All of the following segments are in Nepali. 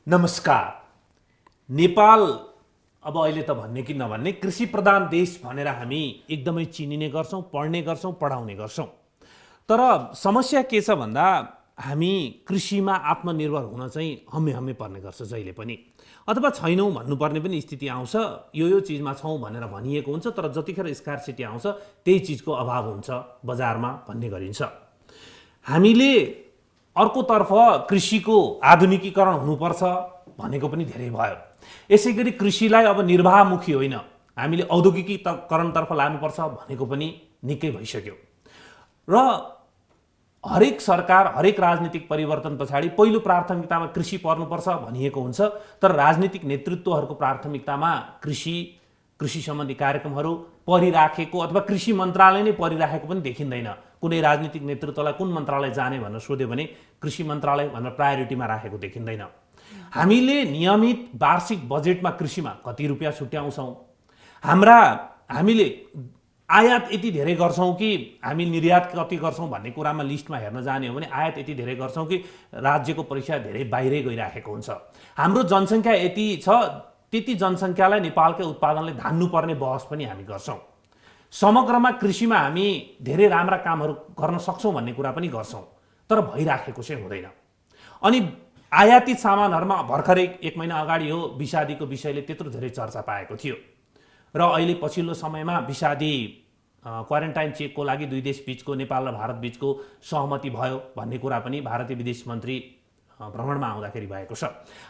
नमस्कार। नेपाल अब अहिले त भन्ने कि नभन्ने कृषि प्रधान देश भनेर हामी एकदमै चिनिने गर्छौँ, पढ्ने गर्छौँ, पढाउने गर्छौँ। तर समस्या के छ भन्दा हामी कृषिमा आत्मनिर्भर हुन चाहिँ हम्मे पर्ने गर्छ जहिले पनि, अथवा छैनौँ भन्नुपर्ने पनि स्थिति आउँछ। यो चिजमा छौँ भनेर भनिएको हुन्छ, तर जतिखेर स्कार्सिटी आउँछ त्यही चिजको अभाव हुन्छ बजारमा भन्ने गरिन्छ। हामीले अर्कोतर्फ कृषिको आधुनिकीकरण हुनुपर्छ भनेको पनि धेरै भयो। यसै गरी कृषिलाई अब निर्वाहमुखी होइन, हामीले औद्योगिकीकरणतर्फ लानुपर्छ भनेको पनि निकै भइसक्यो। र हरेक सरकार, हरेक राजनीतिक परिवर्तन पछाडि पहिलो प्राथमिकतामा कृषि पर्नुपर्छ भनिएको हुन्छ, तर राजनीतिक नेतृत्वहरूको प्राथमिकतामा कृषि सम्बन्धी कार्यक्रमहरू परिराखेको अथवा कृषि मन्त्रालय नै परिराखेको पनि देखिँदैन। कुनै राजनीतिक नेतृत्वलाई कुन मन्त्रालय जाने भनेर सोध्यो भने कृषि मन्त्रालय भनेर प्रायोरिटीमा राखेको देखिँदैन। हामीले नियमित वार्षिक बजेटमा कृषिमा कति रुपियाँ छुट्याउँछौँ, हामीले आयात यति धेरै गर्छौँ कि हामी निर्यात कति गर्छौँ भन्ने कुरामा लिस्टमा हेर्न जाने हो भने आयात यति धेरै गर्छौँ कि राज्यको पैसा धेरै बाहिरै गइराखेको हुन्छ। हाम्रो जनसङ्ख्या यति छ, त्यति जनसङ्ख्यालाई नेपालकै उत्पादनले धान्नुपर्ने बहस पनि हामी गर्छौँ। समग्रमा कृषिमा हामी धेरै राम्रा कामहरू गर्न सक्छौँ भन्ने कुरा पनि गर्छौँ, तर भइराखेको चाहिँ हुँदैन। अनि आयातित सामानहरूमा भर्खरै 1 महिना अगाडि हो विषादीको विषयले त्यत्रो धेरै चर्चा पाएको थियो, र अहिले पछिल्लो समयमा विषादी क्वारेन्टाइन चेकको लागि दुई देश बीचको, नेपाल र भारत बीचको सहमति भयो भन्ने कुरा पनि भारतीय विदेश मन्त्री भ्रमणमा आउँदाखेरि भएको छ।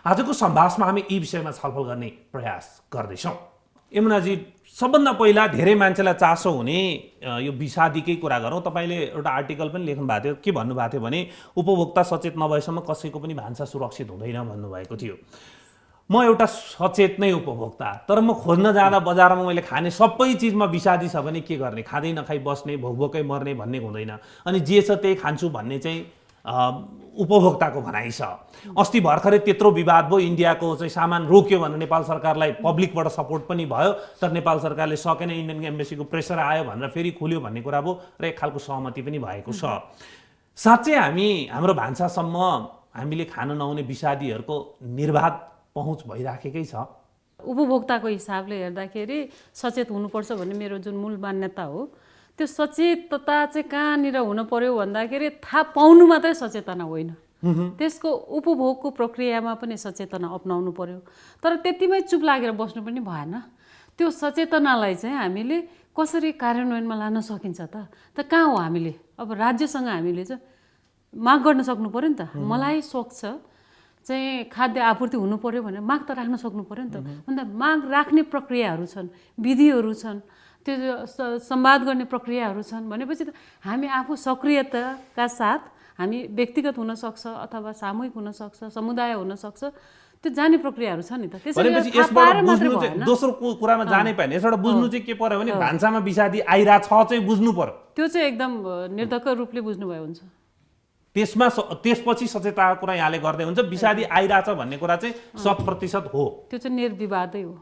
आजको संवादमा हामी यी विषयमा छलफल गर्ने प्रयास गर्दैछौँ। यमुनाजी, सबभन्दा पहिला धेरै मान्छेलाई चासो हुने यो विषादीकै कुरा गरौँ। तपाईँले एउटा आर्टिकल पनि लेख्नु भएको थियो, के भन्नुभएको थियो भने उपभोक्ता सचेत नभएसम्म कसैको पनि भान्सा सुरक्षित हुँदैन भन्नुभएको थियो। म एउटा सचेत नै उपभोक्ता, तर म खोज्न जाँदा बजारमा मैले खाने सबै चिजमा विषादी छ भने के गर्ने? खाँदै नखाइ बस्ने, भोकभोकै मर्ने भन्ने हुँदैन। अनि जे छ त्यही खान्छु भन्ने चाहिँ उपभोक्ताको भनाइ छ। अस्ति भर्खरै त्यत्रो विवाद भयो, इन्डियाको चाहिँ सामान रोक्यो भनेर नेपाल सरकारलाई पब्लिकबाट सपोर्ट पनि भयो, तर नेपाल सरकारले सकेन, इन्डियन एम्बेसीको प्रेसर आयो भनेर फेरि खुल्यो भन्ने कुरा भयो, र एक खालको सहमति पनि भएको छ। साँच्चै हाम्रो भान्सासम्म हामीले खान नहुने विषादीहरूको निर्बाध पहुँच भइराखेकै छ। उपभोक्ताको हिसाबले हेर्दाखेरि सचेत हुनुपर्छ भन्ने मेरो जुन मूल मान्यता हो, त्यो सचेतता चाहिँ कहाँनिर हुन पर्यो भन्दाखेरि थाहा पाउनु मात्रै सचेतना होइन, त्यसको उपभोगको प्रक्रियामा पनि सचेतना अपनाउनु पर्यो। तर त्यतिमै चुप लागेर बस्नु पनि भएन। त्यो सचेतनालाई चाहिँ हामीले कसरी कार्यान्वयनमा लान सकिन्छ त कहाँ हो? हामीले अब राज्यसँग हामीले चाहिँ माग गर्न सक्नु पर्यो नि त। मलाई सोच छ चाहिँ खाद्य आपूर्ति हुनु पर्यो भनेर माग त राख्न सक्नु पर्यो नि त। अन्त माग राख्ने प्रक्रियाहरू छन्, विधिहरू छन्, त्यो संवाद गर्ने प्रक्रियाहरू छन् भनेपछि त हामी आफू सक्रियताका साथ हामी व्यक्तिगत हुन सक्छ अथवा सामूहिक हुन सक्छ, समुदाय हुन सक्छ, त्यो जाने प्रक्रियाहरू छ नि त। त्यसैले दोस्रो कुरामा जानै पाएन। यसबाट बुझ्नु चाहिँ के पर्यो भने भान्सामा विषादी आइरा छ चाहिँ बुझ्नु पर्यो। त्यो चाहिँ एकदम निर्धक्क रूपले बुझ्नुभयो हुन्छ। त्यसपछि सचेतताको कुरा यहाँले गर्दै हुन्छ। विषादी आइरहेछ भन्ने कुरा चाहिँ 100% हो, त्यो चाहिँ निर्विवादै हो।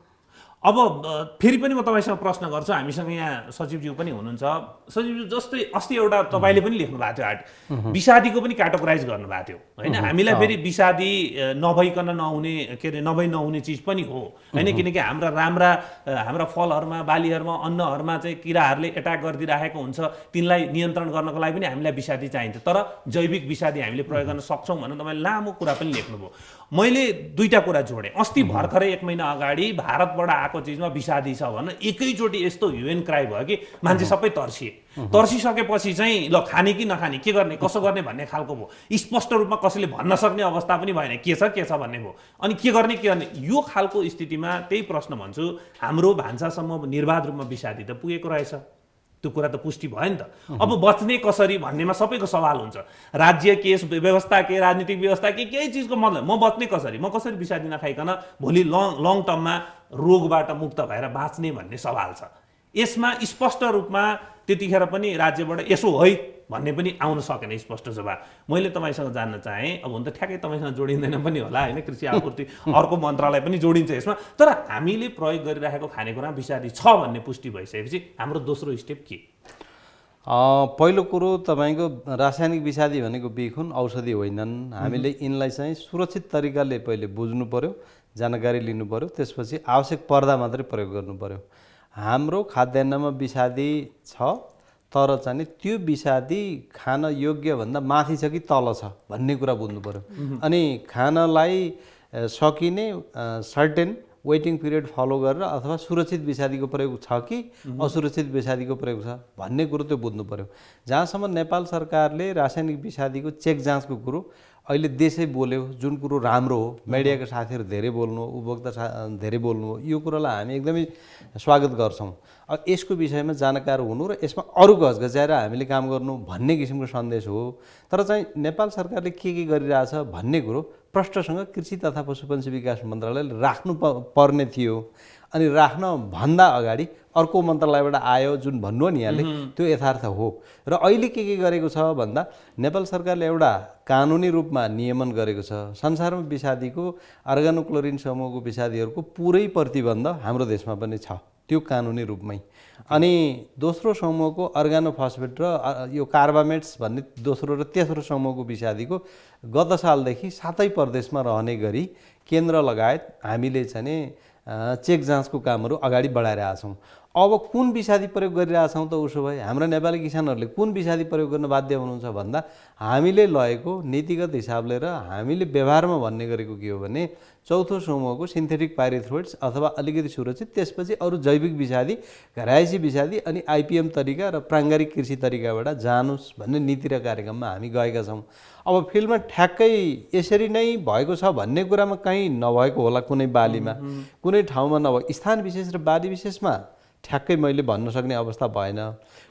अब फेरि पनि म तपाईँसँग प्रश्न गर्छु। हामीसँग यहाँ सचिवज्यू पनि हुनुहुन्छ। सचिवज्यू, जस्तै अस्ति एउटा तपाईँले पनि लेख्नु भएको थियो विषादीको पनि क्याटेगोराइज गर्नुभएको थियो होइन? हामीलाई फेरि विषादी नभइकन नहुने, के अरे नहुने चिज पनि हो होइन? किनकि हाम्रा फलहरूमा, बालीहरूमा, अन्नहरूमा चाहिँ किराहरूले एट्याक गरिदिरहेको हुन्छ। तिनलाई नियन्त्रण गर्नको लागि पनि हामीलाई विषादी चाहिन्छ, तर जैविक विषादी हामीले प्रयोग गर्न सक्छौँ भनेर तपाईँले लामो कुरा पनि लेख्नुभयो। मैले दुईटा कुरा जोडेँ। अस्ति भर्खरै 1 महिना अगाडि भारतबाट आएको चिजमा विषादी छ भनेर एकैचोटि यस्तो ह्युएन क्राई भयो कि मान्छे सबै तर्सिसकेपछि चाहिँ ल खाने कि नखाने, के गर्ने, कसो गर्ने भन्ने खालको भयो। स्पष्ट रूपमा कसैले भन्न सक्ने अवस्था पनि भएन, के छ भन्ने भयो। अनि के गर्ने यो खालको स्थितिमा त्यही प्रश्न भन्छु, हाम्रो भान्सासम्म निर्बाध रूपमा विषादी त पुगेको रहेछ, त्यो कुरा त पुष्टि भयो नि त। अब बच्ने कसरी भन्नेमा सबैको सवाल हुन्छ। राज्य के, व्यवस्था के, राजनीतिक व्यवस्था के, केही चिजको मतलब म बच्ने कसरी, म कसरी विषादी नखाइकन भोलि लङ टर्ममा रोगबाट मुक्त भएर बाँच्ने भन्ने सवाल छ। यसमा स्पष्ट रूपमा त्यतिखेर पनि राज्यबाट यसो है भन्ने पनि आउन सकेन स्पष्ट जवाब। मैले तपाईँसँग जान्न चाहेँ, अब हुन त ठ्याक्कै तपाईँसँग जोडिँदैन पनि होला होइन, कृषि आपूर्ति अर्को मन्त्रालय पनि जोडिन्छ यसमा, तर हामीले प्रयोग गरिरहेको खानेकुरा विषादी छ भन्ने पुष्टि भइसकेपछि हाम्रो दोस्रो स्टेप के? पहिलो कुरो तपाईँको रासायनिक विषादी भनेको बिखुन औषधि होइनन्। हामीले यिनलाई चाहिँ सुरक्षित तरिकाले पहिले बुझ्नु पर्यो, जानकारी लिनु पर्यो, त्यसपछि आवश्यक पर्दा मात्रै प्रयोग गर्नु पर्यो। हाम्रो खाद्यान्नमा विषादी छ, तर चाहिँ त्यो विषादी खान योग्य भन्दा माथि छ कि तल छ भन्ने कुरा बुझ्नु पर्यो। अनि खानलाई सकिने सर्टेन वेटिङ पिरियड फलो गरेर अथवा सुरक्षित विषादीको प्रयोग छ कि असुरक्षित विषादीको प्रयोग छ भन्ने कुरो त्यो बुझ्नु पर्यो। जहाँसम्म नेपाल सरकारले रासायनिक विषादीको चेक जाँचको कुरो अहिले देशै बोल्यो, जुन कुरो राम्रो हो, मिडियाका साथीहरू धेरै बोल्नु हो, उपभोक्ता धेरै बोल्नु हो, यो कुरोलाई हामी एकदमै स्वागत गर्छौँ। अब यसको विषयमा जानकार हुनु र यसमा अरू घचघच्याएर हामीले काम गर्नु भन्ने किसिमको सन्देश हो। तर चाहिँ नेपाल सरकारले के गरिरहेछ भन्ने कुरो प्रष्टसँग कृषि तथा पशुपन्छी विकास मन्त्रालयले राख्नु पर्ने थियो। अनि राख्न भन्दा अगाडि अर्को मन्त्रालयबाट आयो जुन भन्नु नि यहाँले, त्यो यथार्थ हो। र अहिले के गरेको छ भन्दा नेपाल सरकारले एउटा कानुनी रूपमा नियमन गरेको छ। संसारमा विषादीको अर्गानोक्लोरिन समूहको विषादीहरूको पुरै प्रतिबन्ध हाम्रो देशमा पनि छ, त्यो कानुनी रूपमै। अनि दोस्रो समूहको अर्गानोफस्फेट र यो कार्बामेट्स भन्ने दोस्रो र तेस्रो समूहको विषादीको गत सालदेखि 7 प्रदेशमा रहने गरी केन्द्र लगायत हामीले चाहिँ चेक जाँचको कामहरू अगाडि बढाइरहेका छौँ। अब कुन विषादी प्रयोग गरिरहेछौँ त उसो भए हाम्रा नेपाली किसानहरूले कुन विषादी प्रयोग गर्न बाध्य हुनुहुन्छ भन्दा हामीले लगेको नीतिगत हिसाबले र हामीले व्यवहारमा भन्ने गरेको के हो भने चौथो समूहको सिन्थेटिक पाइरेथ्रोइड्स अथवा अलिकति सुरक्षित, त्यसपछि अरू जैविक विषादी, घरायसी विषादी अनि आइपिएम तरिका र प्राङ्गारिक कृषि तरिकाबाट जानुस् भन्ने नीति र कार्यक्रममा हामी गएका छौँ। अब फिल्डमा ठ्याक्कै यसरी नै भएको छ भन्ने कुरामा कहीँ नभएको होला, कुनै बालीमा कुनै ठाउँमा नभए स्थान विशेष र बाली विशेषमा ठ्याक्कै मैले भन्न सक्ने अवस्था भएन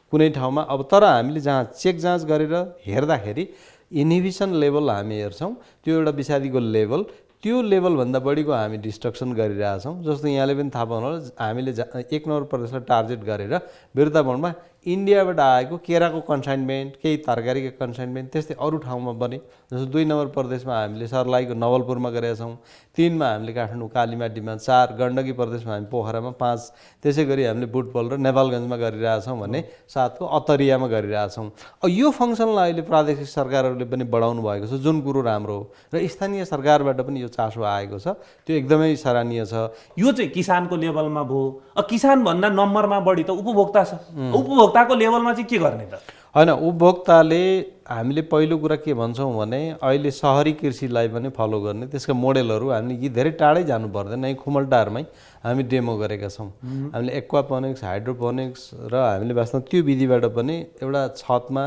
कुनै ठाउँमा। अब तर हामीले जहाँ चेक जाँच गरेर हेर्दाखेरि इन्हिबिसन लेभल हामी हेर्छौँ, त्यो एउटा विषादीको लेभल, त्यो लेभलभन्दा बढीको हामी डिस्ट्रक्सन गरिरहेछौँ। जस्तो यहाँले पनि थाहा पाउनु होला, हामीले 1 नम्बर प्रदेशलाई टार्गेट गरेर बिरुतावनमा इन्डियाबाट आएको केराको कन्साइनमेन्ट, केही तरकारीको कन्साइनमेन्ट, त्यस्तै अरू ठाउँमा पनि। जस्तो 2 नम्बर प्रदेशमा हामीले सर्लाहीको नवलपुरमा गरेका छौँ, 3 मा हामीले काठमाडौँ कालीमाटीमा, 4 गण्डकी प्रदेशमा हामी पोखरामा, 5 त्यसै गरी हामीले बुटवल र नेपालगञ्जमा गरिरहेछौँ भने 7 को अत्तरियामा गरिरहेछौँ। अब यो फङ्सनलाई अहिले प्रादेशिक सरकारहरूले पनि बढाउनु भएको छ, जुन कुरो राम्रो हो र स्थानीय सरकारबाट पनि यो चासो आएको छ, त्यो एकदमै सराहनीय छ। यो चाहिँ किसानको लेभलमा भयो। किसान भन्दा नम्बरमा बढी त उपभोक्ता छ। उपभोक्ताको लेभलमा चाहिँ के गर्ने त? होइन, उपभोक्ताले हामीले पहिलो कुरा के भन्छौँ भने अहिले सहरी कृषिलाई पनि फलो गर्ने त्यसका मोडेलहरू हामीले यी धेरै टाढै जानु पर्दैन, यही खुमलटारमै हामी डेमो गरेका छौँ। हामीले एक्वापोनिक्स, हाइड्रोपोनिक्स र हामीले वास्तवमा त्यो विधिबाट पनि एउटा छतमा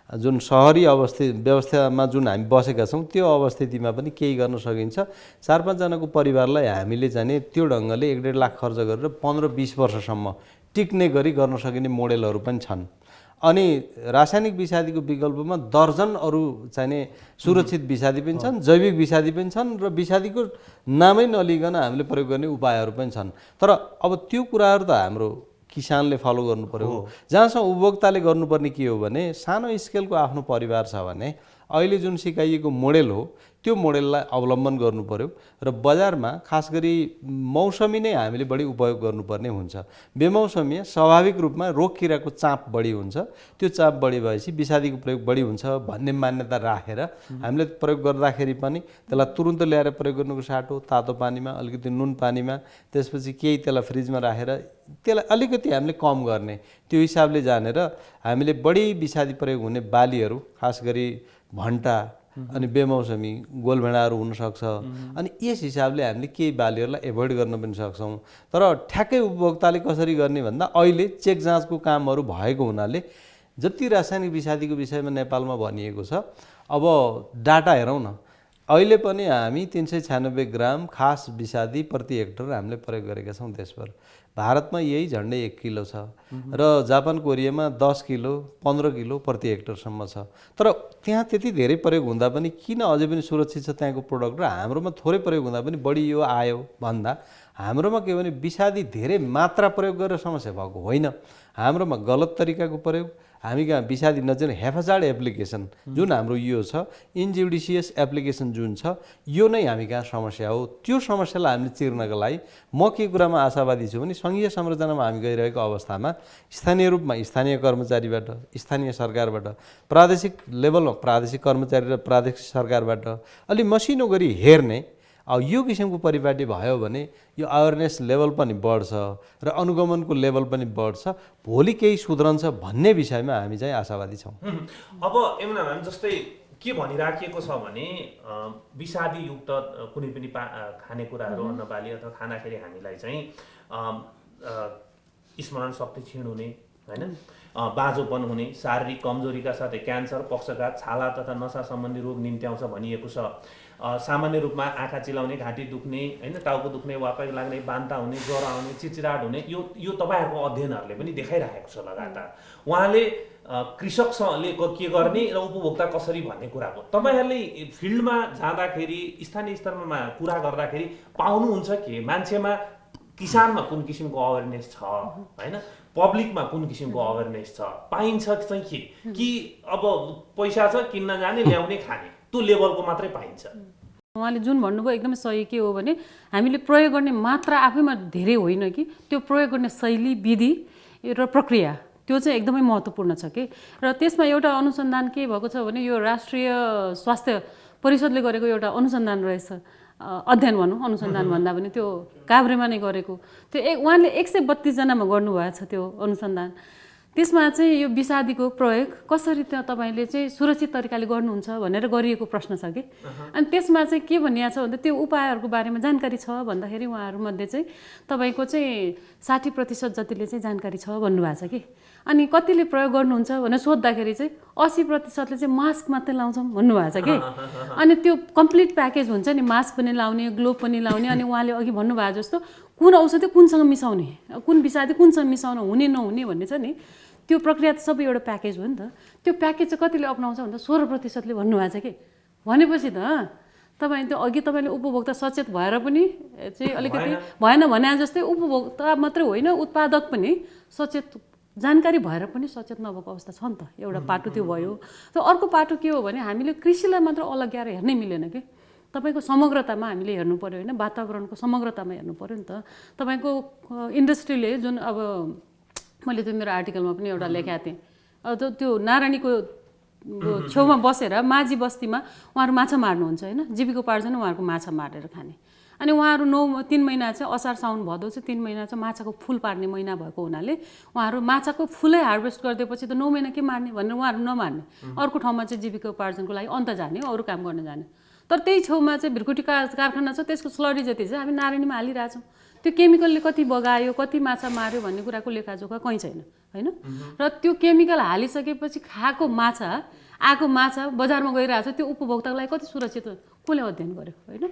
जुन सहरी व्यवस्थामा जुन हामी बसेका छौँ त्यो अवस्थितिमा पनि केही गर्न सकिन्छ। 4-5 जनाको परिवारलाई हामीले चाहिँ त्यो ढङ्गले 1.5 लाख खर्च गरेर 15-20 वर्षसम्म टिक्ने गरी गर्न सकिने मोडेलहरू पनि छन्। अनि रासायनिक विषादीको विकल्पमा दर्जन अरू चाहिने सुरक्षित विषादी पनि छन्, जैविक विषादी पनि छन् र विषादीको नामै नलिकन हामीले प्रयोग गर्ने उपायहरू पनि छन्। तर अब त्यो कुराहरू त हाम्रो किसानले फलो गर्नु पर्यो। जहाँसम्म उपभोक्ताले गर्नुपर्ने के हो भने सानो स्केलको आफ्नो परिवार छ भने अहिले जुन सिकाइएको मोडेल हो त्यो मोडेललाई अवलम्बन गर्नु पर्यो र बजारमा खास गरी मौसमी नै हामीले बढी उपयोग गर्नुपर्ने हुन्छ। बेमौसमी स्वाभाविक रूपमा रोग किराको चाप बढी हुन्छ, त्यो चाप बढी भएपछि विषादीको प्रयोग बढी हुन्छ भन्ने मान्यता राखेर हामीले प्रयोग गर्दाखेरि पनि त्यसलाई तुरुन्त ल्याएर प्रयोग गर्नुको साटो तातो पानीमा, अलिकति नुन पानीमा, त्यसपछि केही त्यसलाई फ्रिजमा राखेर त्यसलाई अलिकति हामीले कम गर्ने, त्यो हिसाबले जानेर हामीले बढी विषादी प्रयोग हुने बालीहरू खास गरी भन्टा अनि बेमौसमी गोलभेडाहरू हुनसक्छ। अनि यस हिसाबले हामीले केही बालीहरूलाई एभोइड गर्न पनि सक्छौँ। तर ठ्याक्कै उपभोक्ताले कसरी गर्ने भन्दा अहिले चेक जाँचको कामहरू भएको हुनाले जति रासायनिक विषादीको विषयमा नेपालमा भनिएको छ, अब डाटा हेरौँ न, अहिले पनि हामी 396 ग्राम खास विषादी प्रति हेक्टर हामीले प्रयोग गरेका छौँ देशभर। भारतमा यही झन्डै 1 किलो छ र जापान कोरियामा 10 किलो 15 किलो प्रति हेक्टरसम्म छ। तर त्यहाँ त्यति धेरै प्रयोग हुँदा पनि किन अझै पनि सुरक्षित छ त्यहाँको प्रोडक्ट र हाम्रोमा थोरै प्रयोग हुँदा पनि बढी यो आयो भन्दा हाम्रोमा के भने विषादी धेरै मात्रा प्रयोग गरेर समस्या भएको होइन। हाम्रोमा गलत तरिकाको प्रयोग हामी कहाँ विषादी नजिक हेफाजाड एप्लिकेसन जुन हाम्रो यो छ इनजुडिसियस एप्लिकेसन जुन छ यो नै हामी कहाँ समस्या हो। त्यो समस्यालाई हामीले चिर्नको लागि म के कुरामा आशावादी छु भने सङ्घीय संरचनामा हामी गइरहेको अवस्थामा स्थानीय रूपमा स्थानीय कर्मचारीबाट, स्थानीय सरकारबाट, प्रादेशिक लेभलमा प्रादेशिक कर्मचारी र प्रादेशिक सरकारबाट अलि मसिनो गरी हेर्ने यो किसिमको परिपाटी भयो भने यो अवेरनेस लेभल पनि बढ्छ र अनुगमनको लेभल पनि बढ्छ, भोलि केही सुध्रन्छ भन्ने विषयमा हामी चाहिँ आशावादी छौँ। अब यमुना म्याम जस्तै के भनिराखिएको छ भने विषादीयुक्त कुनै पनि खानेकुराहरू अन्नबाली अथवा खानाखेरि हामीलाई चाहिँ स्मरण शक्ति क्षीण हुने हैन, बाँझोपन हुने, शारीरिक कमजोरीका साथै क्यान्सर, पक्षघात, छाला तथा नसा सम्बन्धी रोग निम्त्याउँछ भनिएको छ। सामान्य रूपमा आँखा चिलाउने, घाँटी दुख्ने हैन, टाउको दुख्ने, वापै लाग्ने, बान्ता हुने, ज्वरो आउने, चिचिराट हुने यो तपाईँहरूको अध्ययनहरूले पनि देखाइरहेको छ लगातार। उहाँले कृषकसँगले के गर्ने र उपभोक्ता कसरी भन्ने कुराको तपाईँहरूले फिल्डमा जाँदाखेरि स्थानीय स्तरमा कुरा गर्दाखेरि पाउनुहुन्छ के मान्छेमा किसानमा कुन किसिमको अवेरनेस छ हैन, पब्लिकमा कुन किसिमको अवेरनेस छ, पाइन्छ चाहिँ कि अब पैसा छ किन्न जाने ल्याउने खाने त्यो लेभलको मात्रै पाइन्छ? उहाँले जुन भन्नुभयो एकदमै सही। के हो भने हामीले प्रयोग गर्ने मात्रा आफैमा धेरै होइन कि त्यो प्रयोग गर्ने शैली, विधि र प्रक्रिया त्यो चाहिँ एकदमै महत्त्वपूर्ण छ कि। र त्यसमा एउटा अनुसन्धान के भएको छ भने यो राष्ट्रिय स्वास्थ्य परिषदले गरेको एउटा अनुसन्धान रहेछ, अध्ययन भनौँ, अनुसन्धान भन्दा पनि त्यो काभ्रेमा नै गरेको। त्यो उहाँले 132 जनामा गर्नुभएको छ त्यो अनुसन्धान। त्यसमा चाहिँ यो विषादीको प्रयोग कसरी तपाईँले चाहिँ सुरक्षित तरिकाले गर्नुहुन्छ भनेर गरिएको प्रश्न छ कि। अनि त्यसमा चाहिँ के भनिएको छ भन्दा त्यो उपायहरूको बारेमा जानकारी छ भन्दाखेरि उहाँहरूमध्ये चाहिँ तपाईँको चाहिँ 60% जतिले चाहिँ जानकारी छ भन्नुभएको छ कि। अनि कतिले प्रयोग गर्नुहुन्छ भनेर सोद्धाखेरि चाहिँ 80%ले चाहिँ मास्क मात्रै लाउँछौँ भन्नुभएको छ कि। अनि त्यो कम्प्लिट प्याकेज हुन्छ नि, मास्क पनि लाउने, ग्लोभ पनि लाउने, अनि उहाँले अघि भन्नुभएको जस्तो कुन औषधि कुनसँग मिसाउने, कुन विषादी कुनसँग मिसाउन हुने नहुने भन्ने छ नि, त्यो प्रक्रिया त सबै एउटा प्याकेज हो नि त। त्यो प्याकेज चाहिँ कतिले अप्नाउँछ भन्दा 16%ले भन्नुभएको छ कि। भनेपछि त तपाईँ त्यो अघि तपाईँले उपभोक्ता सचेत भएर पनि चाहिँ अलिकति भएन भने जस्तै उपभोक्ता मात्रै होइन उत्पादक पनि सचेत, जानकारी भएर पनि सचेत नभएको अवस्था छ नि त। एउटा पाटो त्यो भयो। त अर्को पाटो के हो भने हामीले कृषिलाई मात्र अलग्याएर हेर्नै मिलेन कि। तपाईँको समग्रतामा हामीले हेर्नु पऱ्यो होइन, वातावरणको समग्रतामा हेर्नु पऱ्यो नि त। तपाईँको इन्डस्ट्रीले जुन अब मैले त्यो मेरो आर्टिकलमा पनि एउटा लेखेको थिएँ, अब त्यो नारायणीको छेउमा बसेर माझी बस्तीमा उहाँहरू माछा मार्नुहुन्छ होइन, जीविकोपार्जन उहाँहरूको माछा मारेर खाने। अनि उहाँहरू 3 महिना चाहिँ असार साउन भदौ चाहिँ 3 महिना चाहिँ माछाको फुल पार्ने महिना भएको हुनाले उहाँहरू माछाको फुलै हार्भेस्ट गरिदिएपछि त 9 महिना के मार्ने भनेर उहाँहरू नमार्ने, अर्को ठाउँमा चाहिँ जीविकोपार्जनको लागि अन्त जाने, अरू काम गर्न जाने। तर त्यही छेउमा चाहिँ भिरकुटी कारखाना छ, त्यसको स्लरी जति चाहिँ हामी नारायणीमा हालिरहेछौँ। त्यो केमिकलले कति बगायो, कति माछा मार्यो भन्ने कुराको लेखाजोखा कहीँ छैन होइन। र त्यो केमिकल हालिसकेपछि आएको माछा बजारमा गइरहेछ, त्यो उपभोक्ताको लागि कति सुरक्षित हो, कसले अध्ययन गर्यो होइन।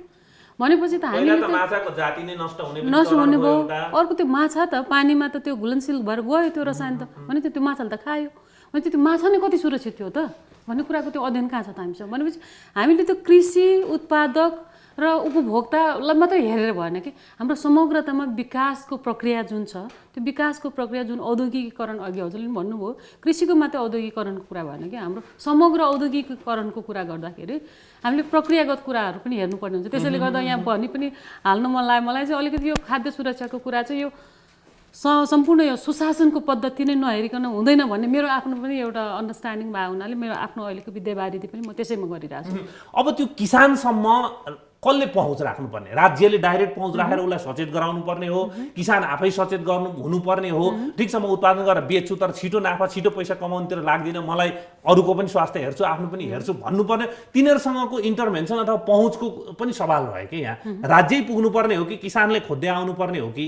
भनेपछि त हामीले नष्ट हुने भयो। अर्को त्यो माछा त पानीमा त त्यो घुलनशील भएर गयो त्यो रसायन त, भने त्यो माछाले त खायो, भने त्यो माछा नै कति सुरक्षित थियो त भन्ने कुराको त्यो अध्ययन कहाँ छ त हामीसँग। भनेपछि हामीले त्यो कृषि उत्पादक र उपभोक्तालाई मात्रै हेरेर भएन कि, हाम्रो समग्रतामा विकासको प्रक्रिया जुन छ त्यो विकासको प्रक्रिया जुन औद्योगिकीकरण अघि हजुरले पनि भन्नुभयो, कृषिको मात्रै औद्योगिकीकरणको कुरा भएन कि, हाम्रो समग्र औद्योगिकीकरणको कुरा गर्दाखेरि हामीले प्रक्रियागत कुराहरू पनि हेर्नुपर्ने हुन्छ। त्यसैले गर्दा यहाँ भनि पनि हाल्न मन लाग्यो मलाई चाहिँ अलिकति यो खाद्य सुरक्षाको कुरा चाहिँ यो सम्पूर्ण यो सुशासनको पद्धति नै नहेरिकन हुँदैन भन्ने मेरो आफ्नो पनि एउटा अन्डरस्ट्यान्डिङ भएको हुनाले मेरो आफ्नो अहिलेको विद्यावारिधि पनि म त्यसैमा गरिरहेको छु। अब त्यो किसानसम्म कसले पहुँच राख्नुपर्ने? राज्यले डाइरेक्ट पहुँच राखेर उसलाई सचेत गराउनु पर्ने हो, किसान आफै सचेत हुनुपर्ने हो? ठिक छ म उत्पादन गरेर बेच्छु तर छिटो नाफा छिटो पैसा कमाउनुतिर लाग्दिनँ, मलाई अरूको पनि स्वास्थ्य हेर्छु आफ्नो पनि हेर्छु भन्नुपर्ने, तिनीहरूसँगको इन्टरभेन्सन अथवा पहुँचको पनि सवाल भयो कि यहाँ राज्यै पुग्नुपर्ने हो कि किसानले खोज्दै आउनुपर्ने हो कि?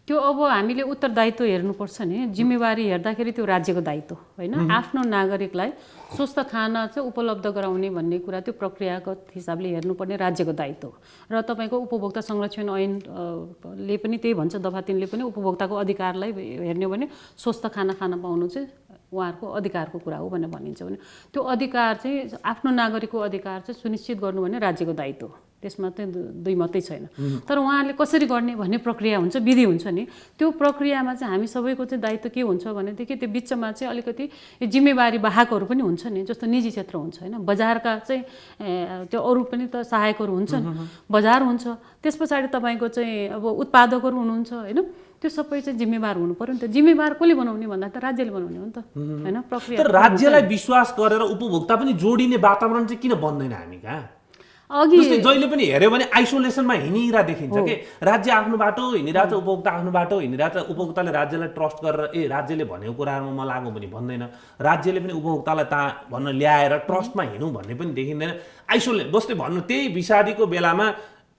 त्यो अब हामीले उत्तरदायित्व हेर्नुपर्छ नि, जिम्मेवारी हेर्दाखेरि त्यो राज्यको दायित्व होइन। आफ्नो नागरिकलाई स्वस्थ खाना चाहिँ उपलब्ध गराउने भन्ने कुरा त्यो प्रक्रियागत हिसाबले हेर्नुपर्ने राज्यको दायित्व हो। र तपाईँको उपभोक्ता संरक्षण ऐनले पनि त्यही भन्छ, दफा 3ले पनि उपभोक्ताको अधिकारलाई हेर्ने हो भने स्वस्थ खाना खान पाउनु चाहिँ उहाँहरूको अधिकारको कुरा हो भनेर भनिन्छ। भने त्यो अधिकार चाहिँ आफ्नो नागरिकको अधिकार चाहिँ सुनिश्चित गर्नु भने राज्यको दायित्व हो त्यसमा चाहिँ दुई मात्रै छैन। तर उहाँले कसरी गर्ने भन्ने प्रक्रिया हुन्छ, विधि हुन्छ नि, त्यो प्रक्रियामा चाहिँ हामी सबैको चाहिँ दायित्व के हुन्छ भनेदेखि त्यो बिचमा चाहिँ अलिकति जिम्मेवारी बाहकहरू पनि हुन्छ नि, जस्तो निजी क्षेत्र हुन्छ होइन, बजारका चाहिँ त्यो अरू पनि त सहायकहरू हुन्छन्, बजार हुन्छ, त्यस पछाडि तपाईँको चाहिँ अब उत्पादकहरू हुनुहुन्छ होइन, त्यो सबै चाहिँ जिम्मेवार हुनु पर्यो नि त। जिम्मेवार कसले बनाउने भन्दा त राज्यले बनाउने हो नि त होइन प्रक्रिया। तर राज्यलाई विश्वास गरेर उपभोक्ता पनि जोडिने वातावरण चाहिँ किन बन्दैन हामी कहाँ? अघि जस्तै जहिले पनि हेऱ्यो भने आइसोलेसनमा हिँडिरहेको देखिन्छ कि राज्य आफ्नो बाटो हिँडिरहेछ, उपभोक्ता आफ्नो बाटो हिँडिरहेछ, उपभोक्ताले राज्यलाई ट्रस्ट गरेर राज्यले भनेको कुरामा म लागु पनि भन्दैन, राज्यले पनि उपभोक्तालाई भन्न ल्याएर ट्रस्टमा हिँडौँ भन्ने पनि देखिँदैन। जस्तै भन्नु त्यही विषादीको बेलामा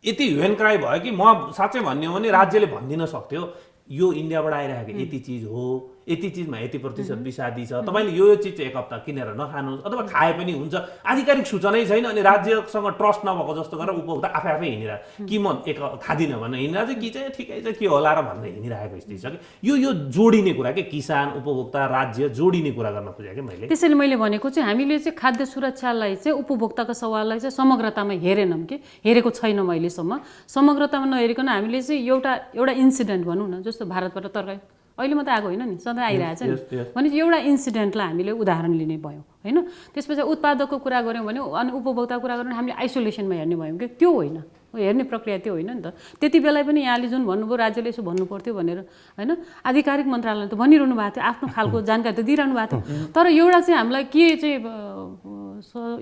यति ह्युन क्राई भयो कि म साँच्चै भन्ने हो भने राज्यले भनिदिन सक्थ्यो यो इन्डियाबाट आइरहेको यति चिज हो, यति चिजमा यति प्रतिशत विषादी छ, तपाईँले यो चिज चाहिँ एक हप्ता किनेर नखानुहोस्, अथवा खाए पनि हुन्छ। आधिकारिक सूचनै छैन अनि राज्यसँग ट्रस्ट नभएको जस्तो गरेर उपभोक्ता आफै आफै हिँडिरहेको कि म एक खादिनँ भनेर हिँडिरहेको चाहिँ कि चाहिँ ठिकै छ के होला र भनेर हिँडिरहेको स्थिति छ कि यो जोडिने कुरा के किसान उपभोक्ता राज्य जोडिने कुरा गर्न खोजेँ कि मैले। त्यसैले मैले भनेको चाहिँ हामीले चाहिँ खाद्य सुरक्षालाई चाहिँ उपभोक्ताको सवाललाई चाहिँ समग्रतामा हेरेनौँ कि हेरेको छैनौँ अहिलेसम्म। समग्रतामा नहेरिकन हामीले चाहिँ एउटा इन्सिडेन्ट भनौँ न, जस्तो भारतबाट तरकारी अहिले मात्रै आएको होइन नि, सधैँ आइरहेछ नि, भनेपछि एउटा इन्सिडेन्टलाई हामीले उदाहरण लिने भयो होइन। त्यसपछि उत्पादकको कुरा गऱ्यौँ भने अनि उपभोक्ताको कुरा गऱ्यौँ भने हामीले आइसोलेसनमा हेर्ने भयौँ कि त्यो होइन, हेर्ने प्रक्रिया त्यो होइन नि त। त्यति बेला पनि यहाँले जुन भन्नुभयो राज्यले यसो भन्नु पर्थ्यो भनेर होइन, आधिकारिक मन्त्रालयले त भनिरहनु भएको थियो, आफ्नो खालको जानकारी त दिइरहनु भएको थियो। तर एउटा चाहिँ हामीलाई के चाहिँ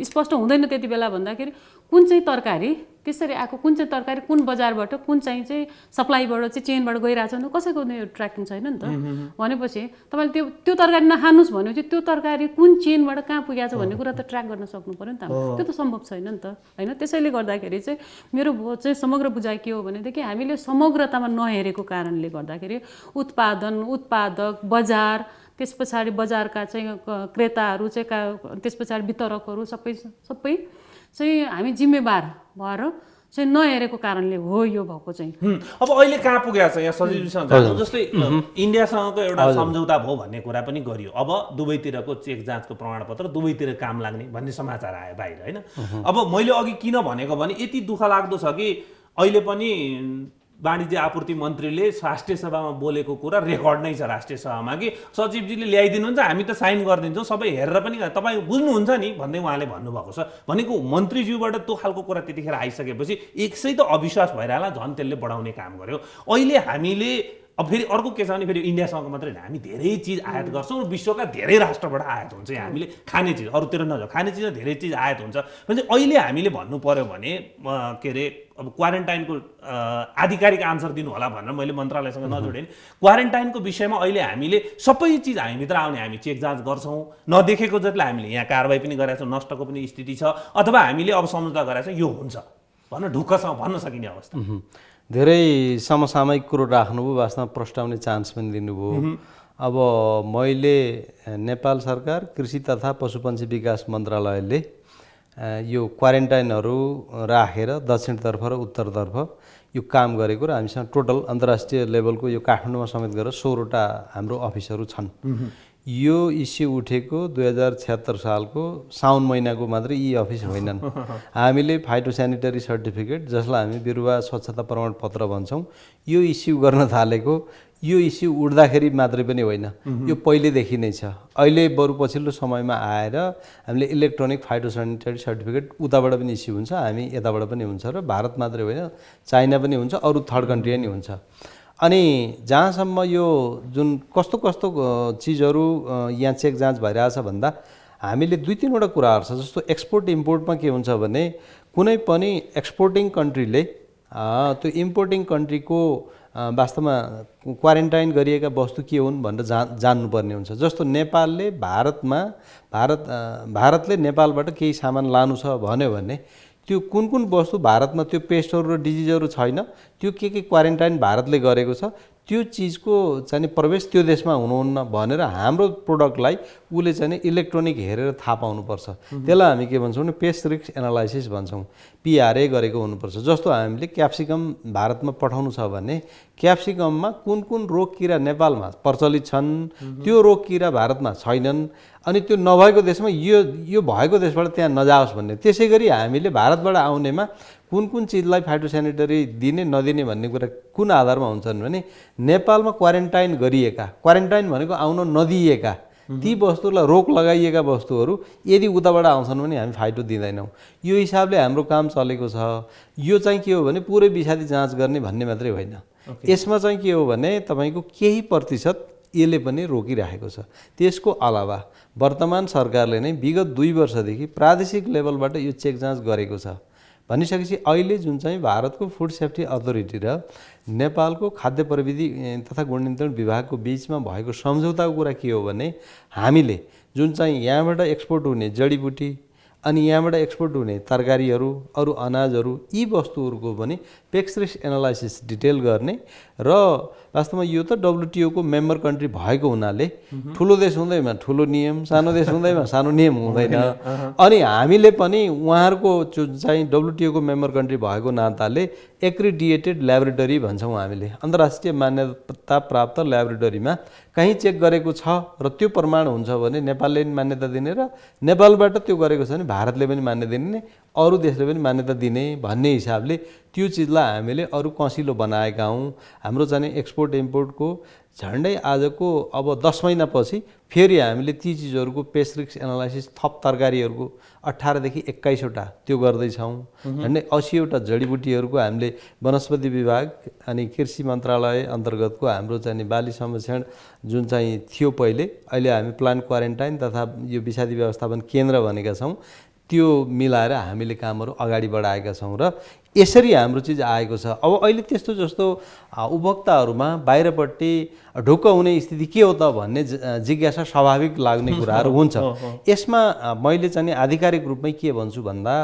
स्पष्ट हुँदैन त्यति बेला भन्दाखेरि कुन चाहिँ तरकारी त्यसरी आएको, कुन चाहिँ तरकारी कुन बजारबाट कुन चाहिँ सप्लाईबाट चाहिँ चेनबाट गइरहेछ भने कसैको ट्र्याकिङ छैन नि त। भनेपछि तपाईँले त्यो तरकारी नखानुहोस् भनेपछि त्यो तरकारी कुन चेनबाट कहाँ पुगेको छ भन्ने कुरा त ट्र्याक गर्न सक्नु पऱ्यो नि त, त्यो त सम्भव छैन नि त होइन। त्यसैले गर्दाखेरि चाहिँ मेरो चाहिँ समग्र बुझाइ के हो भनेदेखि हामीले समग्रतामा नहेरेको कारणले गर्दाखेरि उत्पादन, उत्पादक, बजार, त्यस पछाडि बजारका चाहिँ क्रेताहरू चाहिँ त्यस पछाडि वितरकहरू सबै चाहिँ हामी जिम्मेवार भएर चाहिँ नहेरेको कारणले हो यो भएको चाहिँ। अब अहिले कहाँ पुगेको छ यहाँ सजिलोसँग जानु, जस्तै इन्डियासँगको एउटा सम्झौता भयो भन्ने कुरा पनि गरियो। अब दुवैतिरको चेक जाँचको प्रमाणपत्र दुवैतिर काम लाग्ने भन्ने समाचार आयो बाहिर होइन। अब मैले अघि किन भनेको भने यति दुःख लाग्दो छ कि अहिले पनि वाणिज्य आपूर्ति मन्त्रीले राष्ट्रिय सभामा बोलेको कुरा रेकर्ड नै छ राष्ट्रिय सभामा कि सचिवजीले ल्याइदिनुहुन्छ हामी त साइन गरिदिन्छौँ, सबै हेरेर पनि तपाईँ बुझ्नुहुन्छ नि भन्दै उहाँले भन्नुभएको छ। भनेको मन्त्रीज्यूबाट त्यो खालको कुरा त्यतिखेर आइसकेपछि एकसै त अविश्वास भइरहला, झन् त्यसले बढाउने काम गर्यो। अहिले हामीले अब फेरि अर्को के छ भने फेरि इन्डियासँग मात्रै हामी धेरै चिज आयात गर्छौँ र विश्वका धेरै राष्ट्रबाट आयात हुन्छ। हामीले खाने चिज अरूतिर नजाउँ, खाने चिजमा धेरै चिज आयात हुन्छ भने अहिले हामीले भन्नु पर्यो भने के अरे अब क्वारेन्टाइनको आधिकारिक आन्सर दिनु होला भनेर मैले मन्त्रालयसँग नजोडेँ। क्वारेन्टाइनको विषयमा अहिले हामीले सबै चिज हामीभित्र आउने हामी चेक जाँच गर्छौँ, नदेखेको जतिलाई हामीले यहाँ कारवाही पनि गरेका छौँ, नष्टको पनि स्थिति छ, अथवा हामीले अब सम्झौता गरेका छौँ यो हुन्छ भन्न ढुक्कसँग भन्न सकिने अवस्था। धेरै समसामयिक कुरो राख्नुभयो, वास्तवमा प्रस्ताउने चान्स पनि दिनुभयो। अब मैले नेपाल सरकार कृषि तथा पशुपन्छी विकास मन्त्रालयले यो क्वारेन्टाइनहरू राखेर दक्षिणतर्फ र उत्तरतर्फ यो काम गरेको र हामीसँग टोटल अन्तर्राष्ट्रिय लेभलको यो काठमाडौँमा समेत गरेर 16वटा हाम्रो अफिसहरू छन्। यो इस्यु उठेको 2076 सालको साउन महिनाको मात्रै यी अफिस होइनन्। हामीले फाइटोस्यानिटरी सर्टिफिकेट जसलाई हामी बिरुवा स्वच्छता प्रमाणपत्र भन्छौँ यो इस्यु गर्न थालेको यो इस्यु उठ्दाखेरि मात्रै पनि होइन, यो पहिलेदेखि नै छ। अहिले बरु पछिल्लो समयमा आएर हामीले इलेक्ट्रोनिक फाइटोस्यानिटरी सर्टिफिकेट उताबाट पनि इस्यु हुन्छ, हामी यताबाट पनि हुन्छ र भारत मात्रै होइन चाइना पनि हुन्छ, अरू थर्ड कन्ट्री पनि हुन्छ। अनि जहाँसम्म यो जुन कस्तो कस्तो चिजहरू यहाँ चेक जाँच भइरहेछ भन्दा हामीले 2-3वटा कुराहरू छ। जस्तो एक्सपोर्ट इम्पोर्टमा के हुन्छ भने कुनै पनि एक्सपोर्टिङ कन्ट्रीले त्यो इम्पोर्टिङ कन्ट्रीको वास्तवमा क्वारेन्टाइन गरिएका वस्तु के हुन् भनेर जान्नुपर्ने हुन्छ। जस्तो नेपालले भारतले नेपालबाट केही सामान लानु छ भन्यो भने त्यो कुन कुन वस्तु भारतमा त्यो पेस्टहरू र डिजिजहरू छैन, त्यो के क्वारेन्टाइन भारतले गरेको छ, त्यो चिजको चाहिँ प्रवेश त्यो देशमा हुनुहुन्न भनेर हाम्रो प्रोडक्टलाई उसले चाहिँ इलेक्ट्रोनिक हेरेर थाहा पाउनुपर्छ। त्यसलाई हामी के भन्छौँ भने पेस्ट रिस्क एनालाइसिस भन्छौँ, PRA गरेको हुनुपर्छ। जस्तो हामीले क्याप्सिकम भारतमा पठाउनु छ भने क्याप्सिकममा कुन कुन रोग किरा नेपालमा प्रचलित छन्, त्यो रोग किरा भारतमा छैनन्, अनि त्यो नभएको देशमा यो भएको देशबाट त्यहाँ नजाओस् भन्ने। त्यसै गरी हामीले भारतबाट आउनेमा कुन कुन चिजलाई फाइटोसेनिटरी दिने नदिने भन्ने कुरा कुन आधारमा हुन्छन् भने नेपालमा क्वारेन्टाइन गरिएका, क्वारेन्टाइन भनेको आउन नदिएका ती वस्तुलाई रोक लगाइएका वस्तुहरू यदि उताबाट आउँछन् भने हामी फाइटो दिँदैनौँ। यो हिसाबले हाम्रो काम चलेको छ। यो चाहिँ के हो भने पुरै विषादी जाँच गर्ने भन्ने मात्रै होइन। यसमा चाहिँ के हो भने तपाईँको केही प्रतिशत यसले पनि रोकिराखेको छ। त्यसको अलावा वर्तमान सरकारले नै विगत 2 वर्षदेखि प्रादेशिक लेभलबाट यो चेक जाँच गरेको छ। भनिसकेपछि अहिले जुन चाहिँ भारतको फुड सेफ्टी अथोरिटी र नेपालको खाद्य प्रविधि तथा गुणनियन्त्रण विभागको बिचमा भएको सम्झौताको कुरा के हो भने हामीले जुन चाहिँ यहाँबाट एक्सपोर्ट हुने जडीबुटी अनि यहाँबाट एक्सपोर्ट हुने तरकारीहरू, अरू अनाजहरू, यी वस्तुहरूको पनि पेक्स रिस्क एनालाइसिस डिटेल गर्ने र वास्तवमा यो त WTO को मेम्बर कन्ट्री भएको हुनाले ठुलो देश हुँदैमा ठुलो नियम, सानो देश हुँदैमा सानो नियम हुँदैन। अनि हामीले पनि उहाँहरूको जुन चाहिँ WTO को मेम्बर कन्ट्री भएको नाताले एक्रिडिएटेड ल्याबोरेटरी भन्छौँ हामीले, अन्तर्राष्ट्रिय मान्यता प्राप्त ल्याबोरेटरीमा कहीँ चेक गरेको छ र त्यो प्रमाण हुन्छ भने नेपालले पनि मान्यता दिने र नेपालबाट त्यो गरेको छ भने भारतले पनि मान्यता दिने, अरू देशले पनि मान्यता दिने भन्ने हिसाबले त्यो चिजलाई हामीले अरू कसिलो बनाएका हौँ। हाम्रो चाहिँ एक्सपोर्ट इम्पोर्टको झन्डै आजको अब 10 महिनापछि फेरि हामीले ती चिजहरूको पेस्ट रिस्क एनालाइसिस थप तरकारीहरूको 18 देखि 21 वटा त्यो गर्दैछौँ। झन्डै 80 वटा जडीबुटीहरूको हामीले वनस्पति विभाग अनि कृषि मन्त्रालय अन्तर्गतको हाम्रो चाहिँ बाली संरक्षण जुन चाहिँ थियो पहिले, अहिले हामी प्लान्ट क्वारेन्टाइन तथा यो विषादी व्यवस्थापन केन्द्र भनेका छौँ, त्यो मिलाएर हामीले कामहरू अगाडि बढाएका छौँ र यसरी हाम्रो चिज आएको छ। अब अहिले त्यस्तो जस्तो उपभोक्ताहरूमा बाहिरपट्टि ढुक्क हुने स्थिति के हो त भन्ने जिज्ञासा स्वाभाविक लाग्ने कुराहरू हुन्छ। यसमा मैले चाहिँ आधिकारिक रूपमै के भन्छु भन्दा